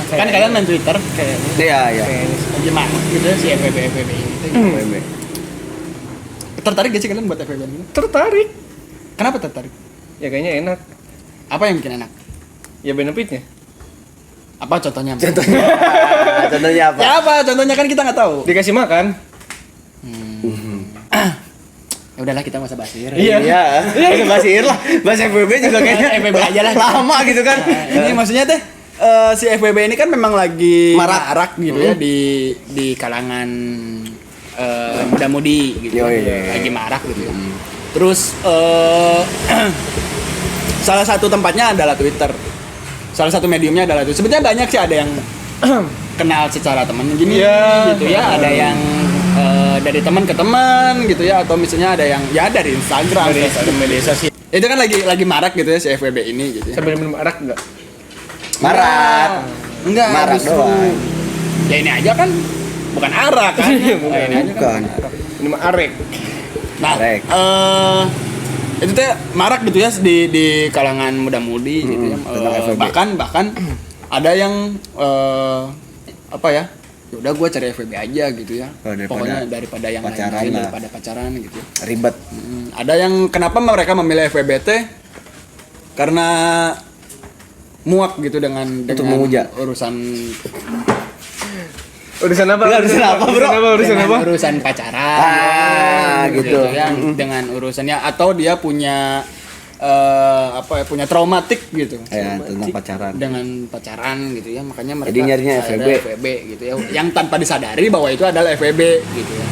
Speaker 3: Kan kalian main Twitter kayak
Speaker 2: Iya.
Speaker 3: gimana gitu ya, si FWB ini.
Speaker 2: FWB.
Speaker 3: Tertarik gak sih kalian buat FWB ini?
Speaker 1: Tertarik.
Speaker 3: Kenapa tertarik?
Speaker 1: Ya kayaknya enak.
Speaker 3: Apa yang bikin enak?
Speaker 1: Ya benefitnya.
Speaker 3: Apa contohnya?
Speaker 2: Contohnya apa?
Speaker 3: Ya apa? Contohnya kan kita nggak tahu.
Speaker 1: Dikasih makan.
Speaker 3: Ya udahlah kita nggak usah bahas ini.
Speaker 1: Iya.
Speaker 2: Iya. Bahas IR lah. Bahas FWB juga kayaknya
Speaker 3: FWB aja lah.
Speaker 2: lama gitu kan.
Speaker 3: Ini maksudnya teh si FWB ini kan memang lagi marak gitu ya di kalangan muda-mudi gitu.
Speaker 2: Iya.
Speaker 3: Lagi marak gitu ya. Terus salah satu tempatnya adalah Twitter. Salah satu mediumnya adalah itu. Sebenarnya banyak sih, ada yang kenal secara teman gini gitu ya, ada yang dari teman ke teman gitu ya, atau misalnya ada yang ya dari Instagram,
Speaker 1: Dari media sosial.
Speaker 3: itu kan lagi marak gitu ya si FWB ini gitu ya.
Speaker 1: Sambil minum arak enggak?
Speaker 2: Marak.
Speaker 3: Enggak,
Speaker 2: Marak
Speaker 3: justru
Speaker 2: doang.
Speaker 3: ya ini aja kan bukan arak kan.
Speaker 1: Bukan.
Speaker 3: Ini aja kan
Speaker 2: Bukan.
Speaker 1: Minum arek.
Speaker 3: nah
Speaker 2: Arek.
Speaker 3: itu teh marak gitu ya di kalangan muda-mudi gitu ya.
Speaker 2: tentang FWB.
Speaker 3: bahkan ada yang apa ya, udah gue cari FWB aja gitu ya. Pokoknya daripada yang
Speaker 2: pacaran
Speaker 3: lain,
Speaker 2: lah.
Speaker 3: daripada pacaran gitu ya.
Speaker 2: Ribet.
Speaker 3: Ada yang kenapa mereka memilih FWB teh karena muak gitu dengan
Speaker 2: menguja.
Speaker 3: urusan
Speaker 1: Urusan apa?
Speaker 2: Urusan apa, bro?
Speaker 1: Urusan
Speaker 3: dengan
Speaker 1: apa?
Speaker 3: urusan pacaran
Speaker 2: Gitu.
Speaker 3: ya, dengan urusannya, atau dia punya punya traumatik gitu
Speaker 2: Ya, tentang pacaran.
Speaker 3: dengan pacaran gitu ya, makanya mereka
Speaker 2: Jadi nyarinya
Speaker 3: sadar FWB gitu ya, yang tanpa disadari bahwa itu adalah FWB gitu ya.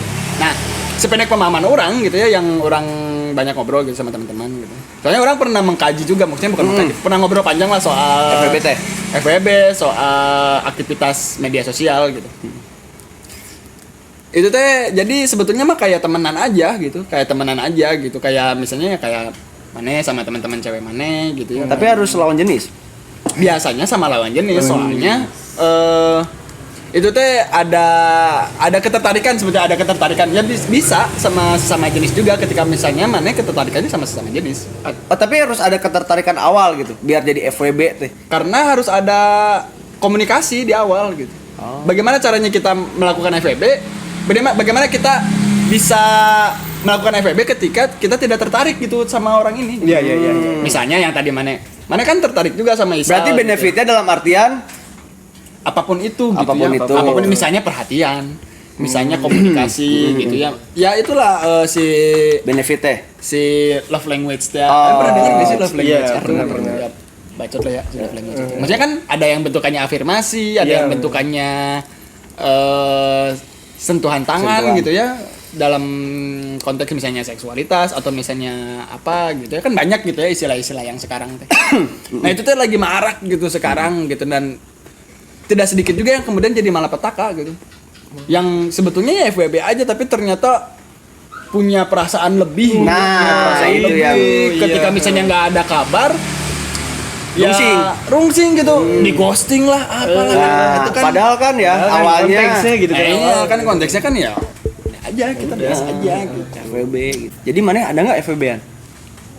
Speaker 3: Nah, sependek pemahaman orang gitu ya, yang orang banyak ngobrol gitu sama teman-teman gitu. Soalnya orang pernah mengkaji juga, maksudnya bukan mengkaji, pernah ngobrol panjang lah soal
Speaker 2: FWB teh.
Speaker 3: FWB, soal aktivitas media sosial gitu. Itu teh jadi sebetulnya mah kayak temenan aja gitu, kayak misalnya kayak mana sama teman-teman cewek mana gitu ya.
Speaker 2: Tapi harus lawan jenis.
Speaker 3: Biasanya sama lawan jenis, soalnya itu teh ada ketertarikan, sebetulnya ada ketertarikan ya, bisa sama sesama jenis juga ketika misalnya mana ketertarikannya sama sesama jenis.
Speaker 2: Oh, tapi harus ada ketertarikan awal gitu biar jadi FWB teh.
Speaker 3: Karena harus ada komunikasi di awal gitu. Bagaimana caranya kita melakukan FWB? Bagaimana kita bisa melakukan FWB ketika kita tidak tertarik gitu sama orang ini?
Speaker 1: Iya.
Speaker 3: Misalnya yang tadi mana kan tertarik juga sama Isal.
Speaker 2: Berarti benefitnya dalam artian
Speaker 3: Apapun itu gitu
Speaker 2: Apapun
Speaker 3: ya.
Speaker 2: itu.
Speaker 3: Apapun misalnya perhatian, misalnya komunikasi gitu ya. Ya itulah
Speaker 2: benefitnya.
Speaker 3: si love language ya.
Speaker 2: Oh,
Speaker 3: Pernah dengar nggak sih love language?
Speaker 1: iya, pernah.
Speaker 3: Ya, bacot lah ya si love language. Maksudnya kan ada yang bentukannya afirmasi, ada
Speaker 1: Iya.
Speaker 3: yang bentukannya sentuhan tangan
Speaker 2: Sentuhan.
Speaker 3: gitu ya. Dalam konteks misalnya seksualitas atau misalnya apa gitu ya, kan banyak gitu ya istilah-istilah yang sekarang teh. Nah, itu tuh lagi marak gitu sekarang gitu, dan tidak sedikit juga yang kemudian jadi malapetaka gitu. Yang sebetulnya ya FWB aja tapi ternyata punya perasaan lebih.
Speaker 2: Nah,
Speaker 3: Punya perasaan
Speaker 2: itu
Speaker 3: lebih.
Speaker 2: yang-
Speaker 3: Ketika
Speaker 1: iya.
Speaker 3: misalnya nggak ada kabar,
Speaker 2: Rungsing.
Speaker 3: ya rungsing gitu, di ghosting lah apalah.
Speaker 2: Nah,
Speaker 3: itu kan
Speaker 2: padahal kan ya awalnya
Speaker 1: konteksnya gitu kan.
Speaker 3: iya kan konteksnya kan ya aja kita biasa aja gitu.
Speaker 2: FWB gitu. Jadi mana ada nggak FWB-an?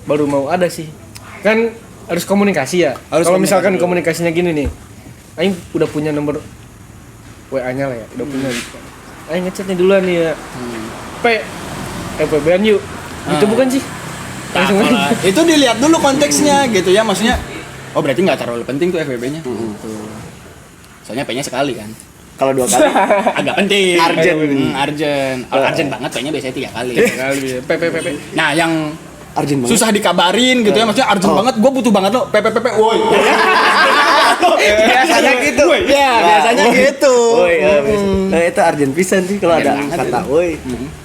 Speaker 1: Baru mau ada sih. Kan harus komunikasi ya.
Speaker 3: Harus
Speaker 1: Kalau misalkan
Speaker 3: komunikasi.
Speaker 1: komunikasinya gini nih. Aing udah punya nomor WA-nya lah ya, udah punya gitu. Aing ngechatnya duluan nih ya. FWB-an yuk. Itu bukan sih?
Speaker 3: Nah,
Speaker 1: Langsung
Speaker 3: kalau
Speaker 1: aja.
Speaker 3: itu dilihat dulu konteksnya gitu ya, maksudnya oh berarti nggak terlalu penting tuh FWB-nya. Soalnya P-nya sekali kan.
Speaker 2: Kalau 2 kali
Speaker 3: Agak penting.
Speaker 2: Urgent.
Speaker 3: Urgent. Kalau urgent banget P-nya biasanya 3 kali.
Speaker 1: Kali ya. PP.
Speaker 3: Nah, yang
Speaker 2: urgent banget.
Speaker 3: susah dikabarin gitu ya, maksudnya urgent banget, gue butuh banget lo, woi.
Speaker 2: Biasanya gitu.
Speaker 3: Ya, biasanya gitu.
Speaker 2: Woi, itu urgent pisan sih kalau ada
Speaker 3: Urgent banget
Speaker 2: kata woi.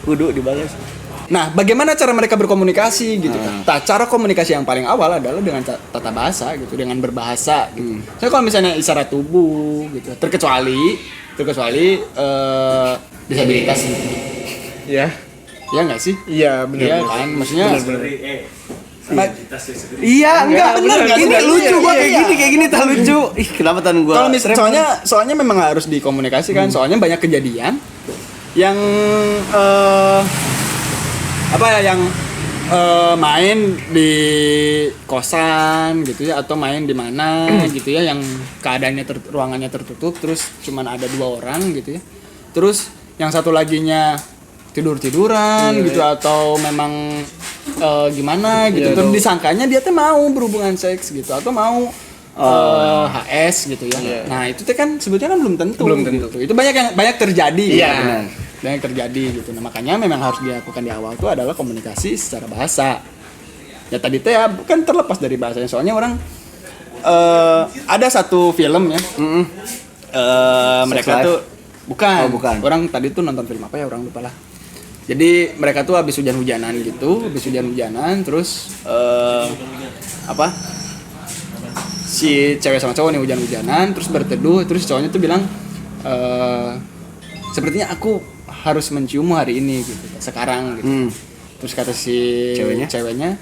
Speaker 2: Kudu dibalas.
Speaker 3: Nah, bagaimana cara mereka berkomunikasi gitu kan? Cara komunikasi yang paling awal adalah dengan tata bahasa gitu, dengan berbahasa gitu. Saya kalau misalnya isyarat tubuh gitu, terkecuali disabilitas gitu.
Speaker 1: Ya.
Speaker 3: Ya nggak sih?
Speaker 1: Iya,
Speaker 3: Iya
Speaker 1: benar.
Speaker 3: kan, maksudnya
Speaker 2: Iya, enggak
Speaker 3: bener,
Speaker 2: bener. Ini
Speaker 3: bener.
Speaker 2: lucu gua
Speaker 3: Iya,
Speaker 2: kayak
Speaker 3: iya.
Speaker 2: kayak gini tak lucu. Ih, kenapa tan gua?
Speaker 3: kalau soalnya memang harus dikomunikasikan, soalnya banyak kejadian yang apa ya, yang main di kosan gitu ya, atau main di mana gitu ya yang keadaannya ruangannya tertutup, terus cuman ada 2 orang gitu ya, terus yang satu laginya tiduran gitu atau memang gimana gitu, terus disangkanya dia tuh mau berhubungan seks gitu atau mau HS gitu ya. Nah itu tuh kan sebetulnya kan belum tentu. Gitu. Itu banyak terjadi. Gitu. Banyak terjadi gitu. Nah makanya memang harus dilakukan di awal tuh adalah komunikasi secara bahasa. Ya tadi teh ya bukan terlepas dari bahasanya. Soalnya orang ada satu film ya. Mereka tuh bukan. Orang tadi tuh nonton film apa ya, orang lupa lah. Jadi mereka tuh habis hujan-hujanan gitu, terus si cewek sama cowok nih hujan-hujanan, terus berteduh, terus cowoknya tuh bilang sepertinya aku harus menciummu hari ini gitu, sekarang gitu. Terus kata si ceweknya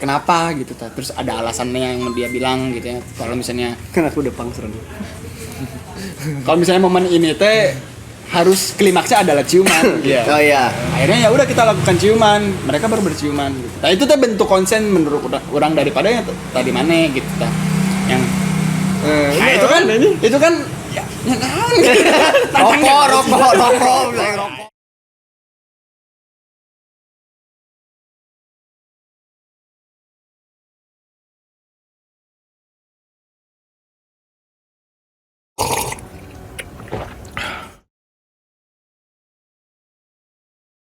Speaker 3: kenapa gitu, terus ada alasannya yang dia bilang gitu ya, kalau misalnya
Speaker 2: Kan aku udah pangseran.
Speaker 3: kalau misalnya momen ini teh harus klimaksnya adalah ciuman.
Speaker 2: Oh iya.
Speaker 3: Akhirnya ya udah kita lakukan ciuman, mereka baru berciuman gitu. Nah itu tuh bentuk konsen menurut orang daripada yang tadi mana gitu ta. Yang itu kan ya naon.
Speaker 2: Rokok.